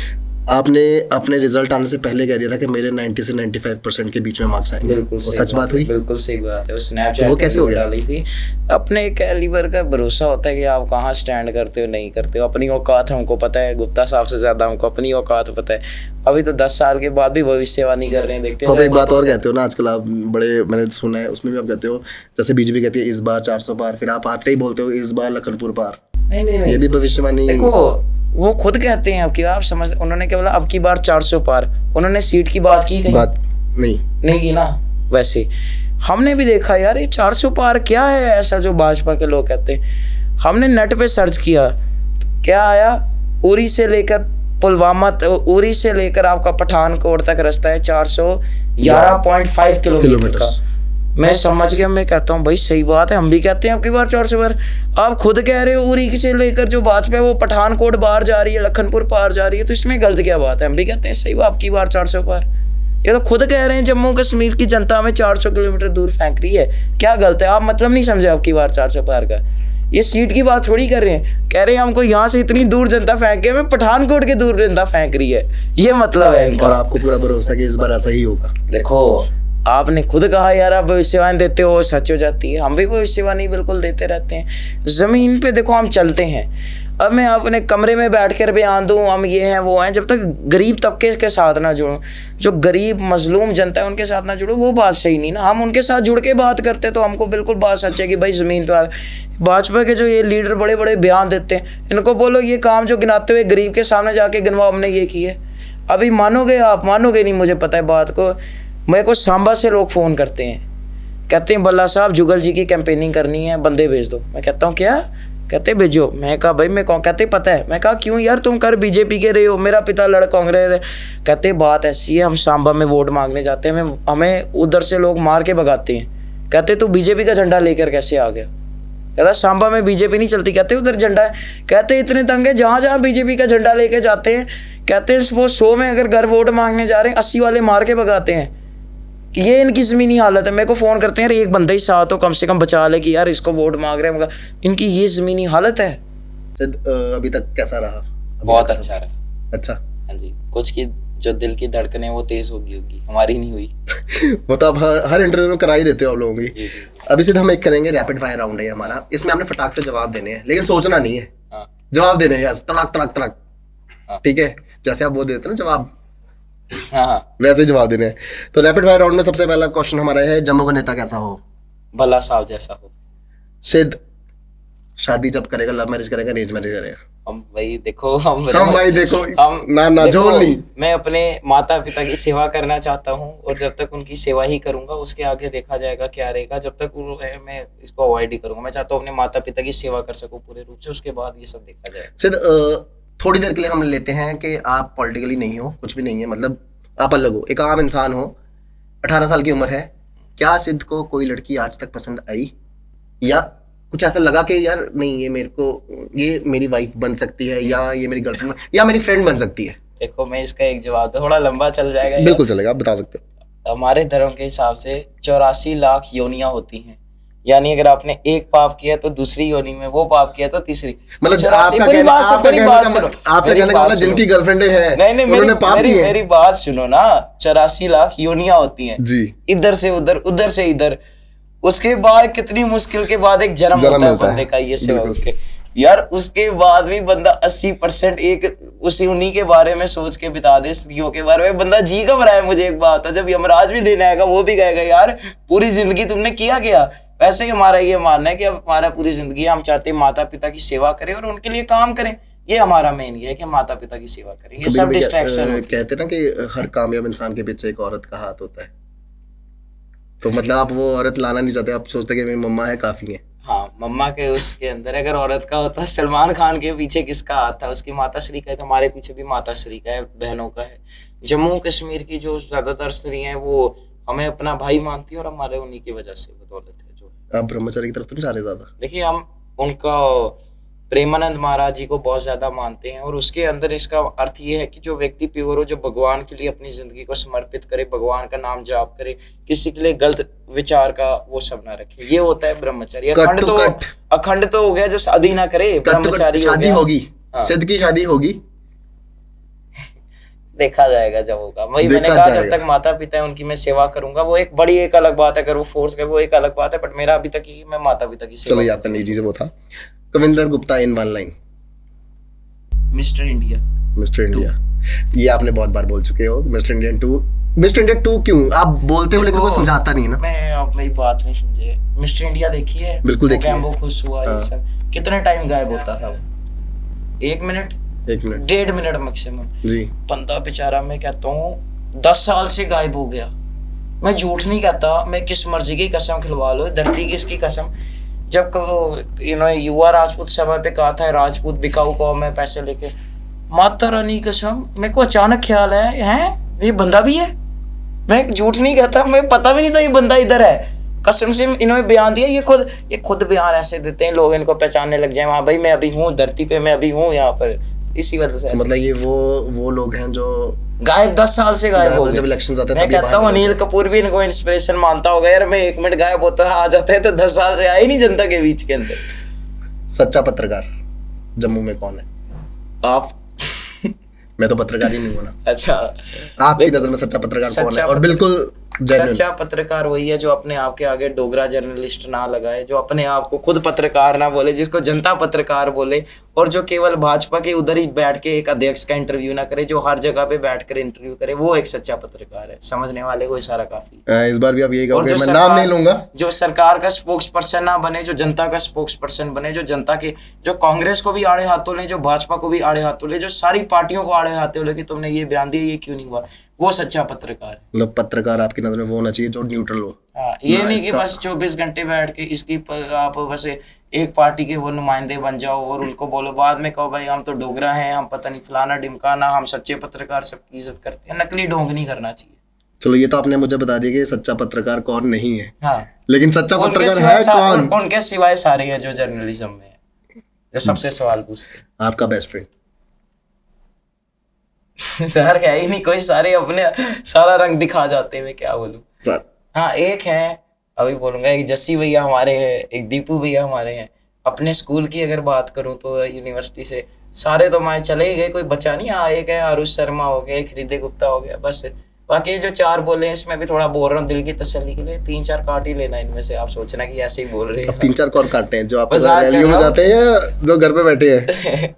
आपने अपने रिजल्ट आने से पहले कह दिया था कि मेरे 90 से 95% के बीच में मार्क्स आएंगे।
बिल्कुल
सच बात हुई?
बिल्कुल सही बात है। वो स्नैपचैट
वो कैसे हो गया?
डाली थी। अपने कैलिबर का भरोसा होता है कि आप कहाँ स्टैंड करते हो, नहीं करते हो। अपनी औकात हमको पता है, गुप्ता साहब से ज्यादा हमको अपनी औकात पता है। अभी तो 10 साल के बाद भी भविष्यवाणी कर रहे हैं, देखते हैं।
अब एक बात और कहते हो ना आजकल आप, बड़े मैंने सुना है उसमें भी आप कहते हो, जैसे बीजेपी कहती है इस बार 400 पार, फिर आप आते ही बोलते हो इस बार लखनपुर पार।
नहीं
ये भी भविष्यवाणी।
देखो वो खुद कहते हैं अब की, आप समझ, उन्होंने क्या बोला, अब की बार 400 पार। उन्होंने सीट की बात की कहीं? बात नहीं की ना। वैसे हमने भी देखा यार ये 400 पार क्या है ऐसा जो भाजपा के लोग कहते हैं। हमने नेट पे सर्च किया, क्या आया, उरी से लेकर पुलवामा, उरी से लेकर आपका पठानकोट तक रास्ता है 411.5 किलोमीटर का। मैं समझ गया, मैं कहता हूँ भाई सही बात है, हम भी कहते हैं अब की बार 400 पार। आप खुद कह रहे हो उरी से लेकर जो भाजपा है वो पठानकोट बाहर जा रही है, लखनपुर पार जा रही है, तो इसमें गलत क्या बात है? हम भी कहते हैं सही बात, अब की बार 400 पार। ये तो खुद कह रहे हैं जम्मू कश्मीर की जनता में 400 किलोमीटर दूर फेंक रही है, क्या गलत है? आप मतलब नहीं समझे अब की बार 400 पार का। ये सीट की बात थोड़ी कर रहे हैं, कह रहे हैं हमको यहाँ से इतनी दूर जनता फेंक के, हमें पठानकोट के दूर जनता फेंक रही है, ये मतलब है इनका।
और आपको पूरा भरोसा कि इस बार ऐसा ही होगा?
देखो आपने खुद कहा यार आप भविष्यवाणी देते हो, सच हो जाती है। हम भी भविष्यवाणी बिल्कुल देते रहते हैं। जमीन पे देखो हम चलते हैं। अब मैं अपने कमरे में बैठ कर बयान दूं हम ये हैं वो हैं, जब तक गरीब तबके के साथ ना जुड़ूं, जो गरीब मजलूम जनता है उनके साथ ना जुड़ूं, वो बात सही नहीं ना। हम उनके साथ जुड़ के बात करते तो हमको बिल्कुल बात सच है कि भाई ज़मीन पर भाजपा के जो ये लीडर बड़े बड़े बयान देते हैं, इनको बोलो ये काम जो गिनाते हुए गरीब के सामने जाके गिनवाओ हमने ये किए। अभी मानोगे आप, मानोगे नहीं, मुझे पता है बात को। मेरे को सांबा से लोग फ़ोन करते हैं, कहते हैं बल्ला साहब जुगल जी की कैंपेनिंग करनी है, बंदे भेज दो। मैं कहता हूँ क्या? कहते भेजो। मैं कहा भाई मैं कौन? कहते पता है। मैं कहा क्यों यार, तुम कर बीजेपी के रहे हो, मेरा पिता लड़ कांग्रेस है। कहते बात ऐसी है, हम सांबा में वोट मांगने जाते हैं, हमें उधर से लोग मार के भगाते हैं। कहते तू बीजेपी का झंडा लेकर कैसे आ गया? कहता सांबा में बीजेपी नहीं चलती। कहते उधर झंडा है। कहते इतने तंग है, जहाँ जहाँ बीजेपी का झंडा लेके जाते हैं, कहते वो 100 में अगर घर वोट मांगने जा रहे हैं 80 वाले मार के भगाते हैं। कि ये इनकी ज़मीनी हालत है। मेरे को फ़ोन करते हैं यार एक बंदा ही साथ हो कम से कम बचा ले कि यार इसको वोट मांग रहे हैं, मगर इनकी ये ज़मीनी हालत है।
अभी तक कैसा रहा?
बहुत अच्छा रहा।
अच्छा,
हाँ जी, कुछ की जो दिल की धड़कन है वो तेज होगी, हमारी नहीं हुई।
वो तो आप हर इंटरव्यू में करा ही देते हो आप लोगों की।
जी।
अभी सिर्फ हम एक करेंगे, रैपिड फायर राउंड है हमारा, इसमें हमने फटाक से जवाब देने हैं, लेकिन सोचना नहीं है।
हाँ।
जवाब देने हैं तड़क तड़क तड़क।
हाँ।
ठीक है, जैसे आप वो देते ना जवाब,
हाँ,
वैसे ही जवाब देने हैं। तो रैपिड फायर राउंड में सबसे पहला क्वेश्चन हमारा है, जम्मू का नेता कैसा हो?
भला साहब जैसा हो।
सिद्ध शादी जब करेगा, लव मैरिज करेगा, अरेंज मैरिज करेगा?
हम भाई देखो, हम
भाई देखो, ना
देखो,
जोड़ नहीं।
मैं अपने माता पिता की सेवा करना चाहता हूँ, और जब तक उनकी सेवा ही करूंगा, उसके आगे देखा जाएगा क्या रहेगा। जब तक वो है मैं इसको अवॉइड ही करूंगा। मैं चाहता हूँ अपने माता पिता की सेवा कर सकूँ पूरे रूप से, उसके बाद ये सब देखा जाएगा।
सिद्ध थोड़ी देर के लिए हम लेते हैं कि आप पॉलिटिकली नहीं हो, कुछ भी नहीं है, मतलब आप अलग हो, एक आम इंसान हो, 18 साल की उम्र है। क्या सिद्ध को कोई लड़की आज तक पसंद आई, या कुछ ऐसा लगा कि यार नहीं ये मेरे को, ये मेरी वाइफ बन सकती है, या ये मेरी गर्लफ्रेंड या मेरी फ्रेंड बन सकती है?
देखो मैं इसका एक जवाब थोड़ा लंबा चल जाएगा।
बिल्कुल चलेगा, आप बता सकते हो।
हमारे धर्म के हिसाब से 84 लाख योनियां होती हैं, यानी अगर आपने एक पाप किया तो दूसरी योनि में, वो पाप किया तो तीसरी।
मतलब
आपका
कहने का मतलब जिनकी गर्लफ्रेंड है,
नहीं, मेरी बात सुनो ना। 84 लाख योनियां होती हैं जी, इधर से उधर, उधर से इधर। उसके बाद कितनी मुश्किल के बाद एक जन्म होता है बंदे का, ये सेवा के यार। उसके बाद भी बंदा 80% एक उसी उन्हीं के बारे में सोच के बिता दे, स्त्रियों के बारे में। बंदा जी घबराए है। मुझे एक बात है, जब यमराज भी देने आएगा वो भी कहेगा यार पूरी जिंदगी तुमने किया क्या। वैसे ही हमारा ये मानना है कि अब हमारा पूरी जिंदगी हम चाहते हैं माता पिता की सेवा करें और उनके लिए काम करें। ये हमारा मेन ये है कि माता पिता की सेवा करें। ये सब डिस्ट्रैक्शन
कहते हैं ना कि हर कामयाब इंसान के पीछे एक औरत का हाथ होता है, तो मतलब आप वो औरत लाना नहीं चाहते, आप सोचते कि मेरी मम्मा है काफी है।
हाँ, मम्मा के उसके अंदर अगर औरत का होता, सलमान खान के पीछे किसका हाथ था? उसकी माता श्री का है, तो हमारे पीछे भी माता श्री का है, बहनों का है। जम्मू कश्मीर की जो ज्यादातर स्त्री हैं वो हमें अपना भाई मानती है, और हमारे उन्हीं की वजह से बदौलत है जो।
आप ब्रह्मचारी की तरफ तो नहीं जा रहे ज्यादा?
देखिए हम उनका प्रेमानंद महाराज जी को बहुत ज्यादा मानते हैं, और उसके अंदर इसका अर्थ ये है कि जो व्यक्ति प्योर हो, जो भगवान के लिए अपनी जिंदगी को समर्पित करे, भगवान का नाम जाप करे, किसी के लिए गलत विचार का वो सब ना रखे, ये होता है ब्रह्मचारी। अखंड तो हो गया जो शादी ना करे, ब्रह्मचारी
शादी होगी। सिद्ध की शादी होगी,
देखा जाएगा जब होगा। वही मैंने कहा जब तक माता पिता है उनकी मैं सेवा करूंगा। वो एक बड़ी एक अलग बात है, अगर वो फोर्स करे वो एक अलग बात है, बट मेरा अभी तक ही मैं माता पिता की सेवा।
चलो ये आपका निजी से वो था। Kavinder Gupta in one line.
Mister India.
Mister India, ये आपने बहुत बार बोल चुके हो। मिस्टर इंडिया 2, मिस्टर इंडिया 2 क्यों आप बोलते हो लेकिन कोई समझाता नहीं ना।
मैं आप मेरी बात नहीं समझे। मिस्टर इंडिया देखिए,
बिल्कुल देखिए,
वो खुश हुआ ये सब। कितने टाइम गायब होता था? 1 मिनट, 1.5 मिनट मैक्सिमम जी। बंदा बेचारा, मैं कहता हूँ 10 साल से गायब हो गया। मैं झूठ नहीं कहता, मैं किस मर्जी की कसम खिलवा लो, धरती की इसकी कसम। जब युवा राजपूत सभा पे कहा था राजपूत बिकाऊ को मैं पैसे लेके, माता रानी कसम मेरे को अचानक ख्याल है ये बंदा भी है। मैं झूठ नहीं कहता, मैं पता भी नहीं था ये बंदा इधर है। कसम से इन्होंने बयान दिया। ये खुद बयान ऐसे देते हैं लोग इनको पहचानने लग जाए, हाँ भाई मैं अभी हूँ धरती पे, मैं अभी हूँ यहाँ पर। इसी वजह से
मतलब ये वो लोग हैं जो
गायब 10 साल से गायब हो गए।
जब इलेक्शन आते हैं
मैं कहता हूँ अनिल कपूर भी इनको इंस्पिरेशन मानता होगा यार। मैं 1 मिनट गायब होता आ जाता है तो 10 साल से आए नहीं जनता के बीच के अंदर।
सच्चा पत्रकार जम्मू में कौन है?
आप।
मैं तो पत्रकार ही नहीं हूँ ना।
अच्छा,
आपकी नजर में सच्चा पत्रकार कौन है? और बिल्कुल Genuine.
सच्चा पत्रकार वही है जो अपने आप के आगे डोगरा जर्नलिस्ट ना लगाए, जो अपने आप को खुद पत्रकार ना बोले, जिसको जनता पत्रकार बोले, और जो केवल भाजपा के उधर ही बैठ के एक अध्यक्ष का इंटरव्यू ना करे, जो हर जगह पे बैठ कर इंटरव्यू करे, वो एक सच्चा पत्रकार है। समझने वाले को इशारा काफी।
इस बार भी आप यही
और
कहोगे,
जो
मैं नाम नहीं लूंगा।
जो सरकार का स्पोक्स पर्सन ना बने, जो जनता का स्पोक्स पर्सन बने, जो जनता के, जो कांग्रेस को भी आड़े हाथों ले, जो भाजपा को भी आड़े हाथों ले, जो सारी पार्टियों को आड़े हाथों ले कि तुमने ये बयान दिया, ये क्यों नहीं हुआ, वो सच्चा पत्रकार है।
मतलब पत्रकार आपकी नजर में वो होना चाहिए जो न्यूट्रल हो।
हाँ, ये नहीं कि बस 24 घंटे बैठ के आप बस एक पार्टी के वो नुमाइंदे बन जाओ और उनको बोलो, बाद में कहो भाई हम तो डोगरा हैं, हम पता नहीं फलाना ढिमकाना, हम सच्चे पत्रकार सबकी इज्जत करते हैं। नकली ढोंग नहीं करना चाहिए।
चलो ये तो आपने मुझे बता दिया कि सच्चा पत्रकार कौन नहीं है,
हाँ,
लेकिन सच्चा पत्रकार है कौन?
उनके सिवाय सारे हैं जो जर्नलिज्म में है, जो सबसे सवाल पूछते हैं।
आपका बेस्ट फ्रेंड?
सर है ही नहीं कोई, सारे अपने सारा रंग दिखा जाते हैं, मैं क्या बोलूं
सर।
हाँ, एक है, अभी बोलूंगा, एक जस्सी भैया हमारे हैं, एक दीपू भैया हमारे हैं। अपने स्कूल की अगर बात करूं तो यूनिवर्सिटी से सारे तो मैं चले ही गए, कोई बचा नहीं। हाँ, एक है आरुष शर्मा हो गया, एक हृदय गुप्ता हो गया, बस। बाकी जो 4 बोले हैं इसमें भी थोड़ा बोल रहा हूँ दिल की तसल्ली के लिए, 3-4 काट ही लेना इनमें से। आप सोचना कि ऐसे ही बोल रहे हैं।
3-4 कौन काटते हैं? जो आप
मजाक
रैलियों में
कर रहा
जाते हैं या जो घर पे बैठे हैं?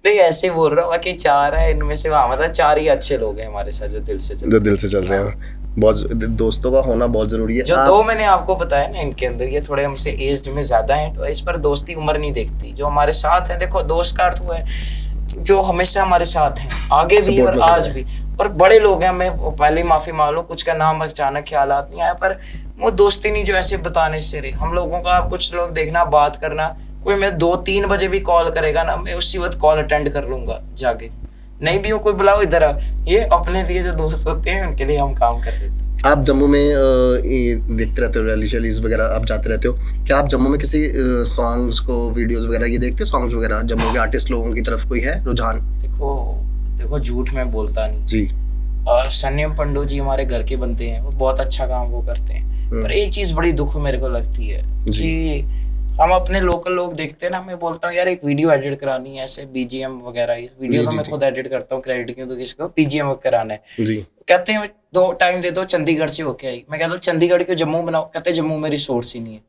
नहीं, ऐसे ही बोल रहा हूँ। बाकी 4 है इनमें से, वहाँ मतलब 4 ही अच्छे लोग हैं हमारे साथ जो दिल से चल,
जो दिल से चल रहे हैं। बहुत दोस्तों का होना बहुत जरूरी है।
जो 2 मैंने आपको बताया ना, इनके अंदर ये थोड़े हमसे एज्ड में ज्यादा हैं, तो इस पर दोस्ती उम्र नहीं देखती। जो हमारे साथ है, देखो दोस्त का अर्थ हुआ है जो हमेशा हमारे साथ हैं, आगे भी और आज भी। और बड़े लोग हैं, मैं पहले ही माफी मांग लूं, कुछ का नाम अचानक ख्यालात नहीं आया, पर वो दोस्ती नहीं जो ऐसे बताने से रहे। हम लोगों का, कुछ लोग देखना, बात करना, कोई मैं 2-3 बजे भी कॉल करेगा ना, मैं उसी वक्त कॉल अटेंड कर लूंगा जाके। नहीं भी हो कोई बुलाओ इधर आ, ये अपने लिए जो दोस्त होते हैं उनके लिए हम काम कर लेते हैं।
आप जम्मू में देखते रहते हो रैली शैलीज वगैरह, आप जाते रहते हो, क्या आप जम्मू में किसी सॉन्ग्स को, वीडियोस वगैरह ये देखते हो? सॉन्ग्स वगैरह जम्मू के आर्टिस्ट लोगों की तरफ कोई है रुझान?
देखो झूठ मैं बोलता नहीं
जी।
और सन्यम पंडो जी हमारे घर के बनते हैं, वो बहुत अच्छा काम वो करते हैं। पर एक चीज बड़ी दुख मेरे को लगती है कि हम अपने लोकल लोग देखते हैं ना, मैं बोलता हूँ यार एक वीडियो एडिट करानी है, ऐसे बीजीएम वगैरह, इस वीडियो तो मैं खुद एडिट करता हूँ, क्रेडिट क्यों तो किसको, बीजीएम कराना है
जी।
कहते हैं 2 टाइम दे दो, चंडीगढ़ से होके आई। मैं कहता हूँ चंडीगढ़ क्यों जम्मू बनाओ, कहते हैं जम्मू में रिसोर्स ही नहीं है।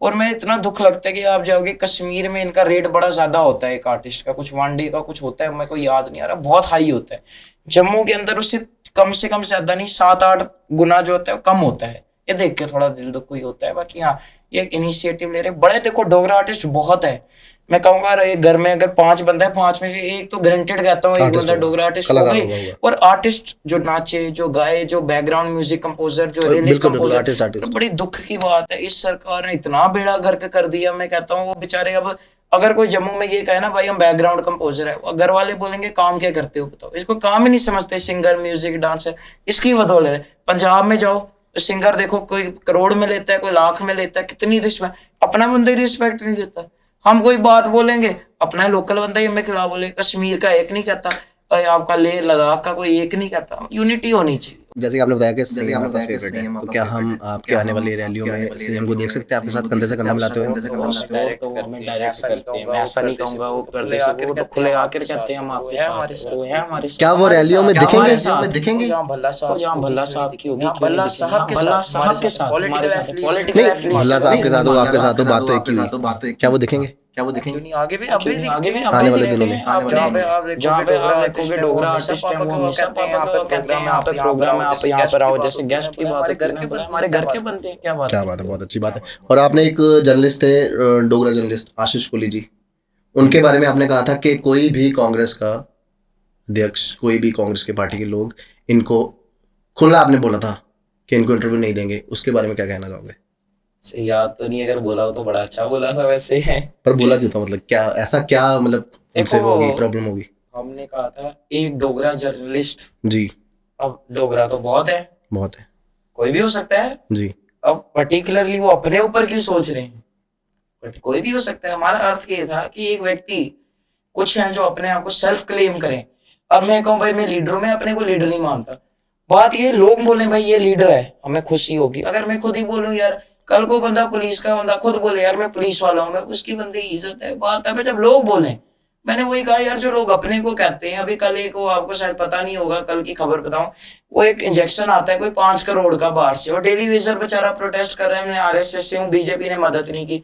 और मैं इतना दुख लगता है कि आप जाओगे कश्मीर में, इनका रेट बड़ा ज्यादा होता है एक आर्टिस्ट का, कुछ 1 डे का कुछ होता है, मेरे को याद नहीं आ रहा, बहुत हाई होता है। जम्मू के अंदर उससे कम से कम ज्यादा नहीं, 7-8 गुना जो होता है वो कम होता है। ये देख के थोड़ा दिल दुख ही होता है। बाकी हाँ, ये इनिशिएटिव ले रहे बड़े। देखो डोगरा आर्टिस्ट बहुत है, मैं कहूंगा एक घर में अगर 5 बंदा है, 5 में से एक तो गारंटेड कहता हूँ एक बंदा डोगरा आर्टिस्ट हो गई। और आर्टिस्ट जो नाचे, जो गाए, जो बैकग्राउंड म्यूजिक कंपोजर, जो लिरिक कंपोजर, बड़ी दुख की बात है इस सरकार ने इतना बेड़ा गर्क कर दिया। मैं कहता हूँ वो बेचारे, अब अगर कोई जम्मू में ये कहे ना भाई हम बैकग्राउंड कंपोजर है, घर वाले बोलेंगे काम क्या करते हो बताओ, इसको काम ही नहीं समझते। सिंगर, म्यूजिक, डांसर, इसकी बदौलत पंजाब में जाओ, सिंगर देखो कोई करोड़ में लेता है, कोई लाख में लेता है, कितनी रिस्पेक्ट, अपना बंदा ही रिस्पेक्ट नहीं देता। हम कोई बात बोलेंगे, अपना लोकल बंदा ही हमें खिलाफ बोले, कश्मीर का एक नहीं कहता, आपका लेह लद्दाख का कोई एक नहीं कहता। यूनिटी होनी चाहिए।
जैसे कि आपने बताया कि सीएम आपका फेवरेट है, तो क्या हम आपके आने वाली रैलियों में सीएम को देख सकते हैं आपके साथ कंधे से कंधा मिलाते हुए?
मैं ऐसा नहीं कहूंगा वो करते से, वो तो खुले आकर कहते हैं हम आपके साथ, वो है हमारे साथ।
क्या वो रैलियों में दिखेंगे?
जहाँ भल्ला साहब की होगी, भल्ला साहब के साथ,
भल्ला साहब के साथ हो, आपके साथ हो, बात तो एक ही। क्या वो दिखेंगे?
आगे भी
आने वाले दिनों में
जहाँ पे आप देखोगे डोगरा आर्टिस्ट हैं, वो हमेशा यहाँ पे प्रोग्राम है, आप यहाँ पर आओ। जैसे गेस्ट की बात है, हमारे घर के बनते हैं। क्या बात है,
बहुत अच्छी बात है। और आपने एक जर्नलिस्ट थे, डोगरा जर्नलिस्ट आशीष कोहली जी, उनके बारे में आपने कहा था कि कोई भी कांग्रेस का अध्यक्ष, कोई भी कांग्रेस के पार्टी के लोग इनको खुला, आपने बोला था कि इनको इंटरव्यू नहीं देंगे, उसके बारे में क्या कहना चाहोगे?
याद तो नहीं, अगर बोला हो तो बड़ा अच्छा बोला था वैसे है।
पर बोला क्यों था? मतलब क्या ऐसा, क्या मतलब उनसे होगी प्रॉब्लम होगी?
हमने कहा था एक डोगरा जर्नलिस्ट
जी।
अब डोगरा तो बहुत है, कोई भी हो सकता है
जी।
अब पर्टिकुलरली वो अपने ऊपर क्यों सोच रहे हैं, बट कोई भी हो सकता है। हमारा अर्थ ये था कि एक व्यक्ति, कुछ हैं जो अपने आप को सेल्फ क्लेम करें। अब मैं कहूँ भाई मैं लीडर हूँ, मैं अपने को लीडर नहीं मानता। बात ये लोग बोले भाई ये लीडर है, हमें खुशी होगी। अगर मैं खुद ही बोलूँ यार, कल को बंदा पुलिस का बंदा खुद बोले यार मैं पुलिस वाला हूँ, मैं उसकी बंदे की इज्जत है, बात है। जब लोग बोले मैंने वही कहा यार, जो लोग अपने को कहते हैं, अभी कल एक वो आपको शायद पता नहीं होगा, कल की खबर बताऊं, वो एक इंजेक्शन आता है कोई 5 करोड़ का बाहर से, और डेली विजर बेचारा प्रोटेस्ट कर रहे हैं, मैं आरएसएस से हूँ, बीजेपी ने मदद नहीं की,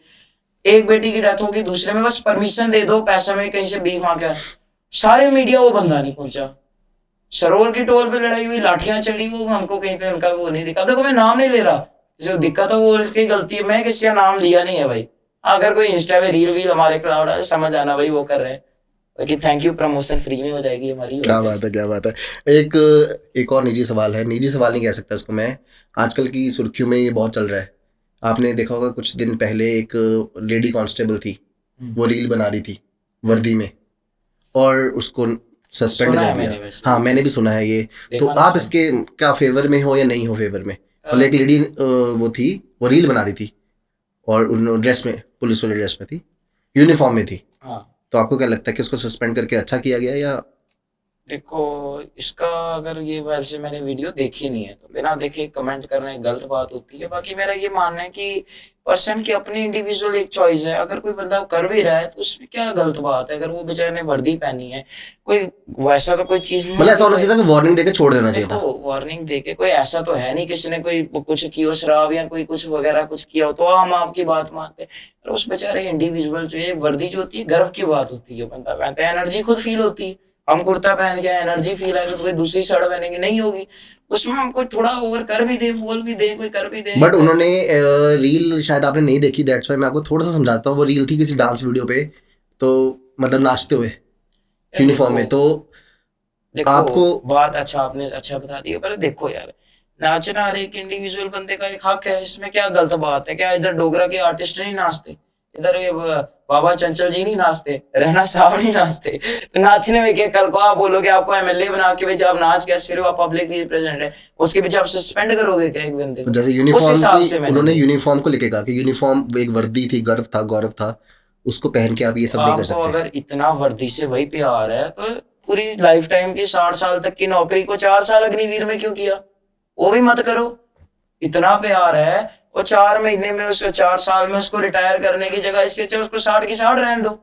एक बेटी की डेथ होगी, दूसरे में बस परमिशन दे दो, पैसा में कहीं से भीख मांगे, सारे मीडिया वो बंदा नहीं पहुंचा। सरोवर की टोल पे लड़ाई हुई, लाठियां चली, वो हमको कहीं पे उनका वो नहीं दिखा। देखो मैं नाम नहीं ले रहा, जो दिक्कत है वो उसकी गलती है, मैं किसी का नाम लिया नहीं है भाई। अगर कोई इंस्टा पे रील वील हमारे क्लाउड है, समझ आना भाई वो कर रहे हैं, बाकी थैंक यू, प्रमोशन फ्री में हो जाएगी हमारी।
क्या बात है, क्या बात है। एक और निजी सवाल है, निजी सवाल नहीं कह सकता इसको मैं, आजकल की सुर्खियों में ये बहुत चल रहा है। आपने देखा होगा कुछ दिन पहले एक लेडी कांस्टेबल थी, वो रील बना रही थी वर्दी में, और उसको सस्पेंड
सुना
कर
है
दिया।
मैंने वैसे।
हाँ मैंने भी सुना है ये। तो
देखा नहीं
आप
सुना।
इसके क्या फेवर में हो या नहीं हो फेवर में? मतलब एक लेडी वो थी, वो रील बना रही थी और उन ड्रेस में, पुलिस वाले ड्रेस में थी, यूनिफॉर्म में थी,
हाँ
तो आपको क्या लगता है कि उसको सस्पेंड करके अच्छा किया गया या?
देखो, इसका अगर ये वैसे मैंने वीडियो देखी नहीं है, तो बिना देखे कमेंट करना एक गलत बात होती है। बाकी मेरा ये मानना है कि पर्सन की अपनी इंडिविजुअल एक चॉइस है, अगर कोई बंदा कर भी रहा है तो उसमें क्या गलत बात है। अगर वो बेचारे ने वर्दी पहनी है, कोई वैसा तो कोई चीज नहीं
मतलब
है
ऐसा होना
कि
चाहिए था कि वार्निंग देके छोड़ देना चाहिए था।
देखो वार्निंग देके, कोई ऐसा तो है नहीं किसी ने कोई कुछ किया शराब या कोई कुछ वगैरह कुछ किया हो तो हम आपकी बात मानते हैं, पर उस बेचारे इंडिविजुअल जो है, वर्दी जो होती है गर्व की बात होती है, बंदा पहनता है, एनर्जी खुद फील होती है। हम कुर्ता पहन के एनर्जी फील आएगी तो कोई दूसरी शर्ट पहनेंगे, नहीं होगी। उसमें हम कोई थोड़ा ओवर कर भी दें, बोल भी दें, कोई कर भी दें।
बट उन्होंने रील शायद आपने नहीं देखी, दैट्स व्हाई मैं आपको थोड़ा सा समझाता हूँ। वो रील थी किसी डांस वीडियो पे, तो मतलब नाचते हुए यूनिफॉर्म में, तो
देखो
आपको
बात अच्छा आपने अच्छा बता दिया, पर देखो यार, नाचना हर एक इंडिविजुअल बंदे का एक हक है, इसमें क्या गलत बात है? क्या इधर डोगरा के आर्टिस्ट नहीं नाचते, इधर ये बाबा चंचल जी नहीं नाचते, रैना साहब नहीं नाचते, तो नाचने में क्या? कल को आप बोलोगे आपको एमएलए बना के भी आप नाच के सिर्फ आप पब्लिक रिप्रेजेंट है, उसके पीछे आप सस्पेंड करोगे क्या एक बंदे
तो
को?
जैसे
उस
यूनिफॉर्म
हिसाब
की,
से मैंने
उन्होंने यूनिफॉर्म को लेके कहा कि यूनिफॉर्म एक वर्दी थी, गर्व था, गौरव था, उसको पहन के आप ये सब नहीं कर
आपको
सकते।
अगर इतना वर्दी से भाई प्यार है तो पूरी लाइफ टाइम की 60 साल तक की नौकरी को 4 साल अग्निवीर में क्यों किया? वो भी मत करो। इतना प्यार है और 4 महीने में, उसको 4 साल में उसको रिटायर करने की जगह इससे अच्छा उसको 60 की 60 रहने दो।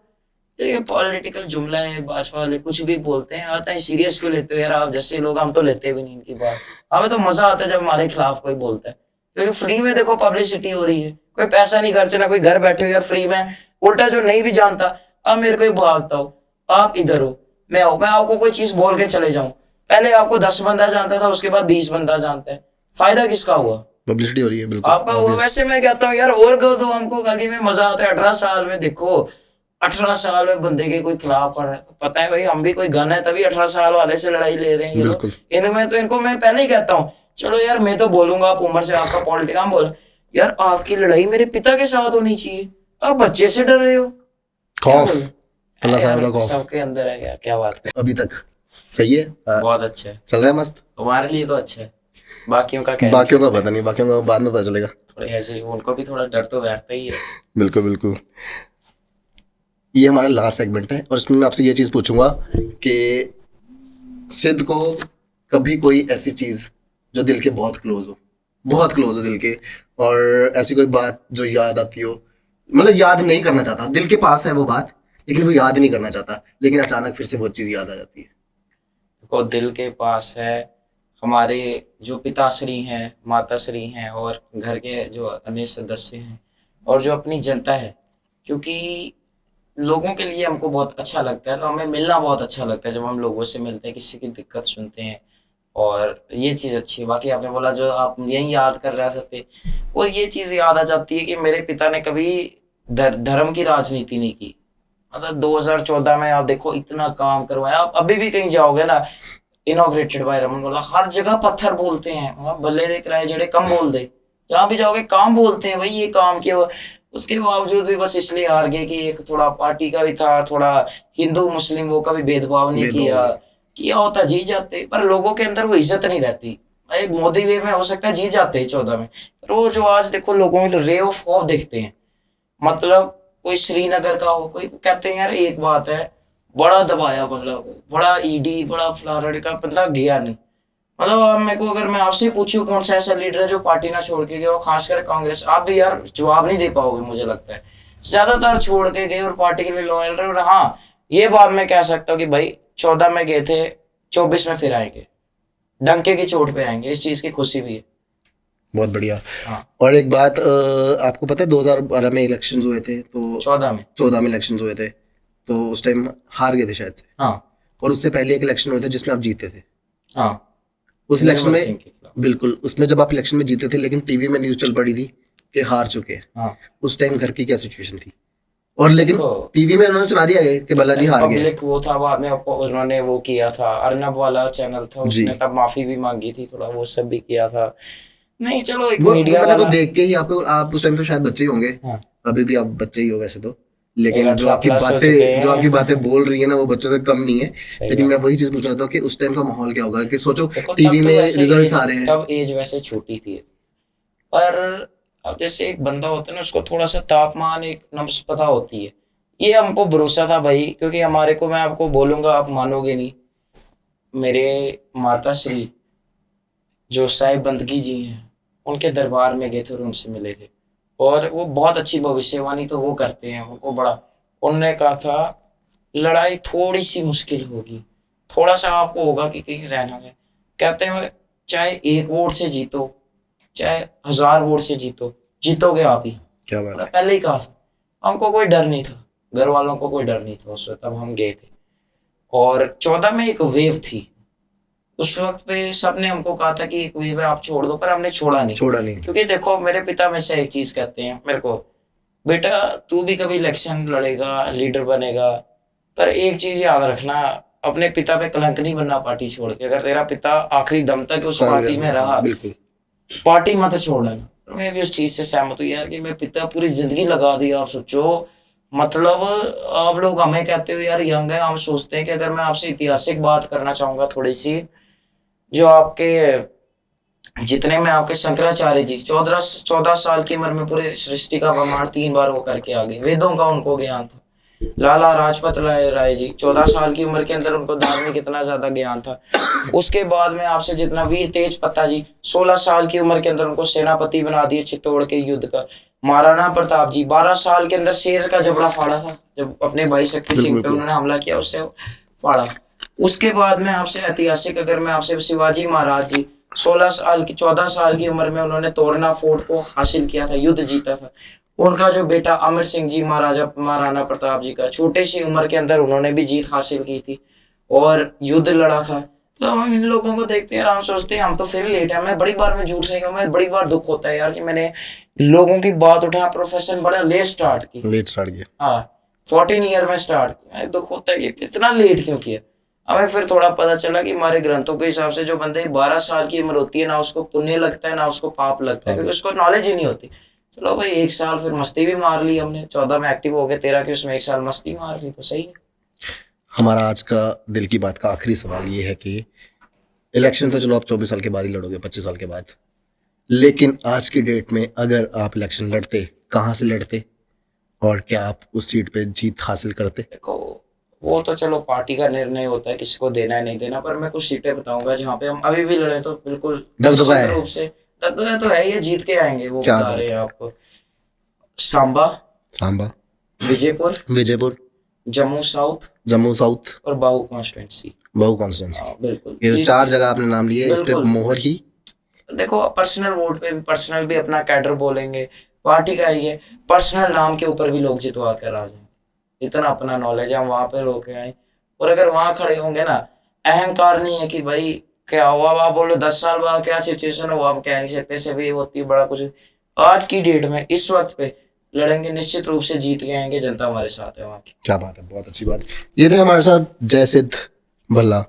ये पॉलिटिकल जुमला है, भाजपा वाले कुछ भी बोलते हैं, आता है सीरियस क्यों लेते हो यार आप जैसे लोग? हम तो लेते भी नहीं इनकी बात, हमें तो मजा आता है जब हमारे खिलाफ कोई बोलता है, क्योंकि फ्री में देखो पब्लिसिटी हो रही है, कोई पैसा नहीं खर्चना, कोई घर बैठे हो यार फ्री में। उल्टा जो नहीं भी जानता, अब मेरे को ही भागता हो, आप इधर हो, मैं आपको कोई चीज बोल के चले जाऊं, पहले आपको 10 बंदा जानता था, उसके बाद 20 बंदा जानता है, फायदा किसका हुआ?
पब्लिसिटी हो रही है, बिल्कुल
आपका हुआ। वैसे मैं कहता हूँ यार और कर दो, हमको गाली में मजा आता है। 18 साल में देखो, 18 साल में बंदे के कोई खिलाफ पड़ रहा है तो पता है भाई हम भी कोई गन है, तभी 18 साल वाले से लड़ाई ले रहे हैं ये लोग।
बिल्कुल।
इनमें तो इनको मैं पहले ही कहता हूँ, चलो यार मैं तो बोलूंगा, आप उम्र से आपका पॉलिटिक्स हम बोल, यार आपकी लड़ाई मेरे पिता के साथ होनी चाहिए, आप बच्चे से डर रहे हो।
खौफ, अल्लाह साहब का खौफ
सबके अंदर है यार, क्या बात कर।
अभी तक सही है।
बहुत अच्छा है,
चल रहा है मस्त।
तुम्हारे लिए तो अच्छा है, बाकियों का क्या?
बाकियों का पता नहीं, बाकियों का बाद में पता चलेगा।
थोड़े ऐसे उनको भी थोड़ा डर तो बैठता ही है।
बिल्कुल बिल्कुल। ये हमारा लास्ट सेगमेंट है और इसमें मैं आपसे ये चीज़ पूछूंगा कि सिद्ध को कभी कोई ऐसी चीज़ जो दिल के बहुत क्लोज हो, बहुत क्लोज हो दिल के, और ऐसी कोई बात जो याद आती हो, मतलब याद नहीं करना चाहता, दिल के पास है वो बात लेकिन वो याद नहीं करना चाहता, लेकिन अचानक फिर से वो चीज़ याद आ जाती है?
देखो दिल के पास है, हमारे जो पिताश्री हैं, माताश्री हैं, और घर के जो अन्य सदस्य हैं, और जो अपनी जनता है, क्योंकि लोगों के लिए हमको बहुत अच्छा लगता है, तो हमें मिलना बहुत अच्छा लगता है जब हम लोगों से मिलते हैं, किसी की दिक्कत सुनते हैं, और ये चीज़ अच्छी है। बाकी आपने बोला जो आप यही याद कर रहे थे, वो ये चीज़ याद आ जाती है कि मेरे पिता ने कभी धर्म की राजनीति नहीं की। मतलब 2014 में आप देखो इतना काम करवाया, आप अभी भी कहीं जाओगे ना, इनॉग्रेटेड बाय रमन बोला, हर जगह पत्थर बोलते हैं, भले देख रहे जड़े कम बोल दे, जहाँ भी जाओगे काम बोलते हैं भाई, ये काम किया। उसके बावजूद भी बस इसलिए हार गए कि एक थोड़ा पार्टी का भी था, थोड़ा हिंदू मुस्लिम वो का भी भेदभाव नहीं किया होता, जीत जाते, पर लोगों के अंदर वो इज्जत नहीं रहती। एक मोदी वे में हो सकता है जीत जाते हैं 14 में, पर वो जो आज देखो लोगों में रे ऑफ होप देखते हैं, मतलब कोई श्रीनगर का हो, कोई कहते हैं यार एक बात है, बड़ा दबाया, मतलब बड़ा ईडी, बड़ा फलाना का बंदा गया नहीं। मतलब अब मेरे को अगर मैं आपसे पूछूं कौन सा ऐसा लीडर है जो पार्टी ना छोड़ के गया, खासकर कांग्रेस, आप भी यार जवाब नहीं दे पाओगे मुझे लगता है। ज्यादातर छोड़ के गए और पार्टी के लिए लॉयल रहे। और हाँ, ये बात मैं कह सकता हूँ कि भाई 14 में गए थे, 24 में फिर आएंगे, डंके की चोट पे आएंगे, इस चीज की खुशी भी है।
बहुत बढ़िया।
हाँ।
और एक बात आपको पता है 2012 में इलेक्शंस हुए थे, तो 14 में इलेक्शंस हुए थे, तो उस टाइम हार गए थे शायद से।
हाँ
और उससे पहले एक इलेक्शन हुए थे जिसमें आप जीते थे।
हाँ।
उस इलेक्शन
निर्मल
में
सिंह के खिलाफ।
बिल्कुल, उसमें जब आप इलेक्शन में जीते थे लेकिन टीवी में न्यूज चल पड़ी थी कि हार चुके हैं,
हाँ।
उस टाइम घर की क्या सिचुएशन थी? और लेकिन
देखो,
टीवी में उन्होंने सुना दिया कि बालाजी हार गए।
पब्लिक वो था, बाद में उन्होंने वो किया था, अर्नब वाला चैनल था, उसने तब माफी भी मांगी थी, थोड़ा वो सब भी किया था। नहीं चलो, एक
वो
मीडिया
मतलब
वाला।
वो देख के ही आपको, आप उस टाइम तो शायद बच्चे ही होंगे।
हाँ।
अभी भी आप बच्चे ही हो वैसे तो, लेकिन
मेरा
जो
18
आपकी
प्लस हो चुके हैं।
बातें, जो आपकी बातें बोल रही है ना, वो बच्चों से कम नहीं है।
सही
लेकिन
बात।
मैं वही चीज पूछ रहा था कि उस टाइम का माहौल क्या होगा, कि सोचो
देखो,
टीवी
तब तो
में
वैसे
रिजल्ट्स आ रहे हैं।
तब एज वैसे छोटी थी, पर अब जैसे एक बंदा होता है ना, उसको थोड़ा सा तापमान, एक नब्ज पता होती है। ये हमको भरोसा था भाई, क्योंकि हमारे को, मैं आपको बोलूंगा आप मानोगे नहीं, मेरे माता श्री जो साहिब बंदगी जी हैं, उनके दरबार में गए थे और उनसे मिले थे, और वो बहुत अच्छी भविष्यवाणी तो वो करते हैं, उनको बड़ा, उन्होंने कहा था लड़ाई थोड़ी सी मुश्किल होगी, थोड़ा सा आपको होगा कि कहीं रहना है, कहते हैं चाहे 1 वोट से जीतो, चाहे 1000 वोट से जीतो, जीतोगे आप ही।
क्या बात है।
पहले ही कहा था, हमको कोई डर नहीं था, घर वालों को कोई डर नहीं था उस वक्त, तब हम गए थे। और 14 में एक वेव थी, उस वक्त पे सबने हमको कहा था कि एक वेव है, आप छोड़ दो, पर हमने छोड़ा नहीं। क्योंकि देखो, मेरे पिता में से एक चीज कहते हैं मेरे को, बेटा तू भी कभी इलेक्शन लड़ेगा, लीडर बनेगा, पर एक चीज याद रखना, अपने पिता पे कलंक नहीं बनना पार्टी छोड़ के। अगर तेरा पिता आखिरी दम तक उस पार्टी में रहा,
बिल्कुल,
पार्टी मत छोड़ना। मैं भी उस चीज से सहमत हूँ यार, कि मेरे पिता पूरी जिंदगी लगा दी। आप सोचो, मतलब आप लोग हमें कहते हो यार यंग है, हम सोचते हैं कि, अगर मैं आपसे ऐतिहासिक बात करना चाहूंगा थोड़ी सी, जो आपके जितने में आपके शंकराचार्य जी 14 साल की उम्र में पूरे सृष्टि का ब्रह्मांड 3 बार वो करके आ गए, वेदों का उनको ज्ञान था। लाला राजपत राय जी 14 साल की उम्र के अंदर उनको धार्मिक इतना ज्यादा ज्ञान था। उसके बाद में आपसे जितना वीर तेज पत्ता जी 16 साल की उम्र के अंदर उनको सेनापति बना दिए चित्तौड़ के युद्ध का। महाराणा प्रताप जी 12 साल के अंदर शेर का जबड़ा फाड़ा था, जब अपने भाई शक्ति सिंह पे उन्होंने हमला किया, उससे फाड़ा। उसके बाद में आपसे ऐतिहासिक, अगर मैं आपसे, शिवाजी महाराज जी 14 साल की उम्र में उन्होंने तोरना फोर्ट को हासिल किया था, युद्ध जीता था। उनका जो बेटा अमर सिंह जी महाराणा प्रताप जी का, छोटे सी उम्र के अंदर उन्होंने भी जीत हासिल की थी और युद्ध लड़ा था। तो हम इन लोगों को देखते हैं, हम सोचते हैं हम तो फिर लेट है। मैं बड़ी बार में झूठ नहीं हूँ, मैं बड़ी बार दुख होता है यार कि मैंने लोगों की बात उठा, प्रोफेशन बड़ा लेट स्टार्ट किया। हाँ, 14 ईयर में स्टार्ट किया। दुख होता है कि इतना लेट क्यों किया। हमें फिर थोड़ा पता चला कि हमारे ग्रंथों के हिसाब से जो बंदे 12 साल की उम्र होती है ना, उसको पुण्य लगता है ना उसको पाप लगता है, क्योंकि उसको नॉलेज ही नहीं होती। चलो भाई 1 साल फिर मस्ती भी मार ली हमने, 14 में एक्टिव हो गए, 13 की उसमें 1 साल मस्ती मार ली, तो सही है।
हमारा आज का दिल की बात का आखिरी सवाल ये है कि इलेक्शन तो चलो आप 24 साल के बाद ही लड़ोगे, 25 साल के बाद, लेकिन आज की डेट में अगर आप इलेक्शन लड़ते, कहाँ से लड़ते और क्या आप उस सीट पे जीत हासिल करते?
देखो, वो तो चलो पार्टी का निर्णय होता है किसी को देना है नहीं देना, पर मैं कुछ सीटें बताऊंगा जहाँ पे हम अभी भी लड़े तो बिल्कुल
दबदबा
रूप से दबदबा तो है, ये जीत के आएंगे, वो बता रहे हैं आपको। सांबा, विजयपुर, जम्मू साउथ और बाहू कॉन्स्टिट्यूंसी।
बिल्कुल, ये 4 जगह आपने नाम लिए, इस पे मोहर ही।
देखो, पर्सनल वोट पे भी पर्सनल भी अपना कैडर बोलेंगे, पार्टी का ही है, पर्सनल नाम के ऊपर भी लोग जितवा कर आ जाए, इतना अपना नॉलेज है, हम वहां पे रोके आए। और अगर वहां खड़े होंगे ना, अहंकार नहीं है कि भाई क्या हुआ, आप बोलो 10 साल बाद क्या सिचुएशन हो, हम कह नहीं सकते, सभी होती है बड़ा कुछ। आज की डेट में इस वक्त पे लड़ेंगे, निश्चित रूप से जीत के आएंगे, जनता हमारे साथ है वहाँ की।
क्या बात है, बहुत अच्छी बात। ये थे हमारे साथ जयसिद्ध भल्ला,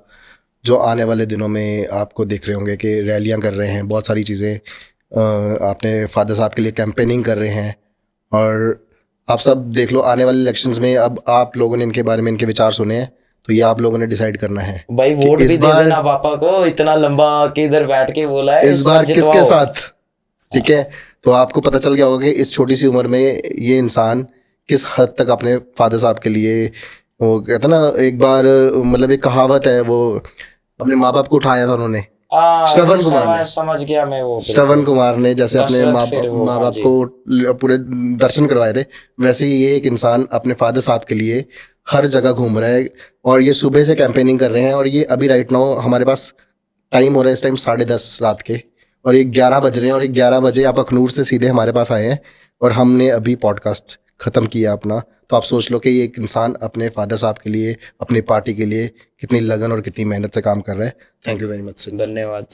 जो आने वाले दिनों में आपको देख रहे होंगे कि रैलियां कर रहे हैं, बहुत सारी चीज़ें आपने फादर साहब के लिए कैंपेनिंग कर रहे हैं। और आप सब देख लो, आने वाले इलेक्शंस में अब आप लोगों ने इनके बारे में इनके विचार सुने हैं, तो ये आप लोगों ने डिसाइड करना है
भाई वोट भी दे देना पापा को, इतना लंबा के इधर बैठ के बोला है
इस बार किसके साथ, ठीक है। तो आपको पता चल गया होगा कि इस छोटी सी उम्र में ये इंसान किस हद तक अपने फादर साहब के लिए, वो कहते ना, एक बार मतलब एक कहावत है, वो अपने माँ बाप को उठाया था उन्होंने, श्रवण कुमार ने,
समझ गया मैं, वो
श्रवण कुमार ने जैसे अपने माँ बाप को पूरे दर्शन करवाए थे, वैसे ही ये एक इंसान अपने फादर साहब के लिए हर जगह घूम रहा है और ये सुबह से कैंपेनिंग कर रहे हैं। और ये अभी राइट नाउ हमारे पास टाइम हो रहा है इस टाइम 10:30 रात के, और ये 11 बज रहे हैं, और ये 11 बजे आप अखनूर से सीधे हमारे पास आए हैं और हमने अभी पॉडकास्ट ख़त्म किया अपना। तो आप सोच लो कि ये एक इंसान अपने फादर साहब के लिए, अपनी पार्टी के लिए कितनी लगन और कितनी मेहनत से काम कर रहा है। Thank you very much.
धन्यवाद।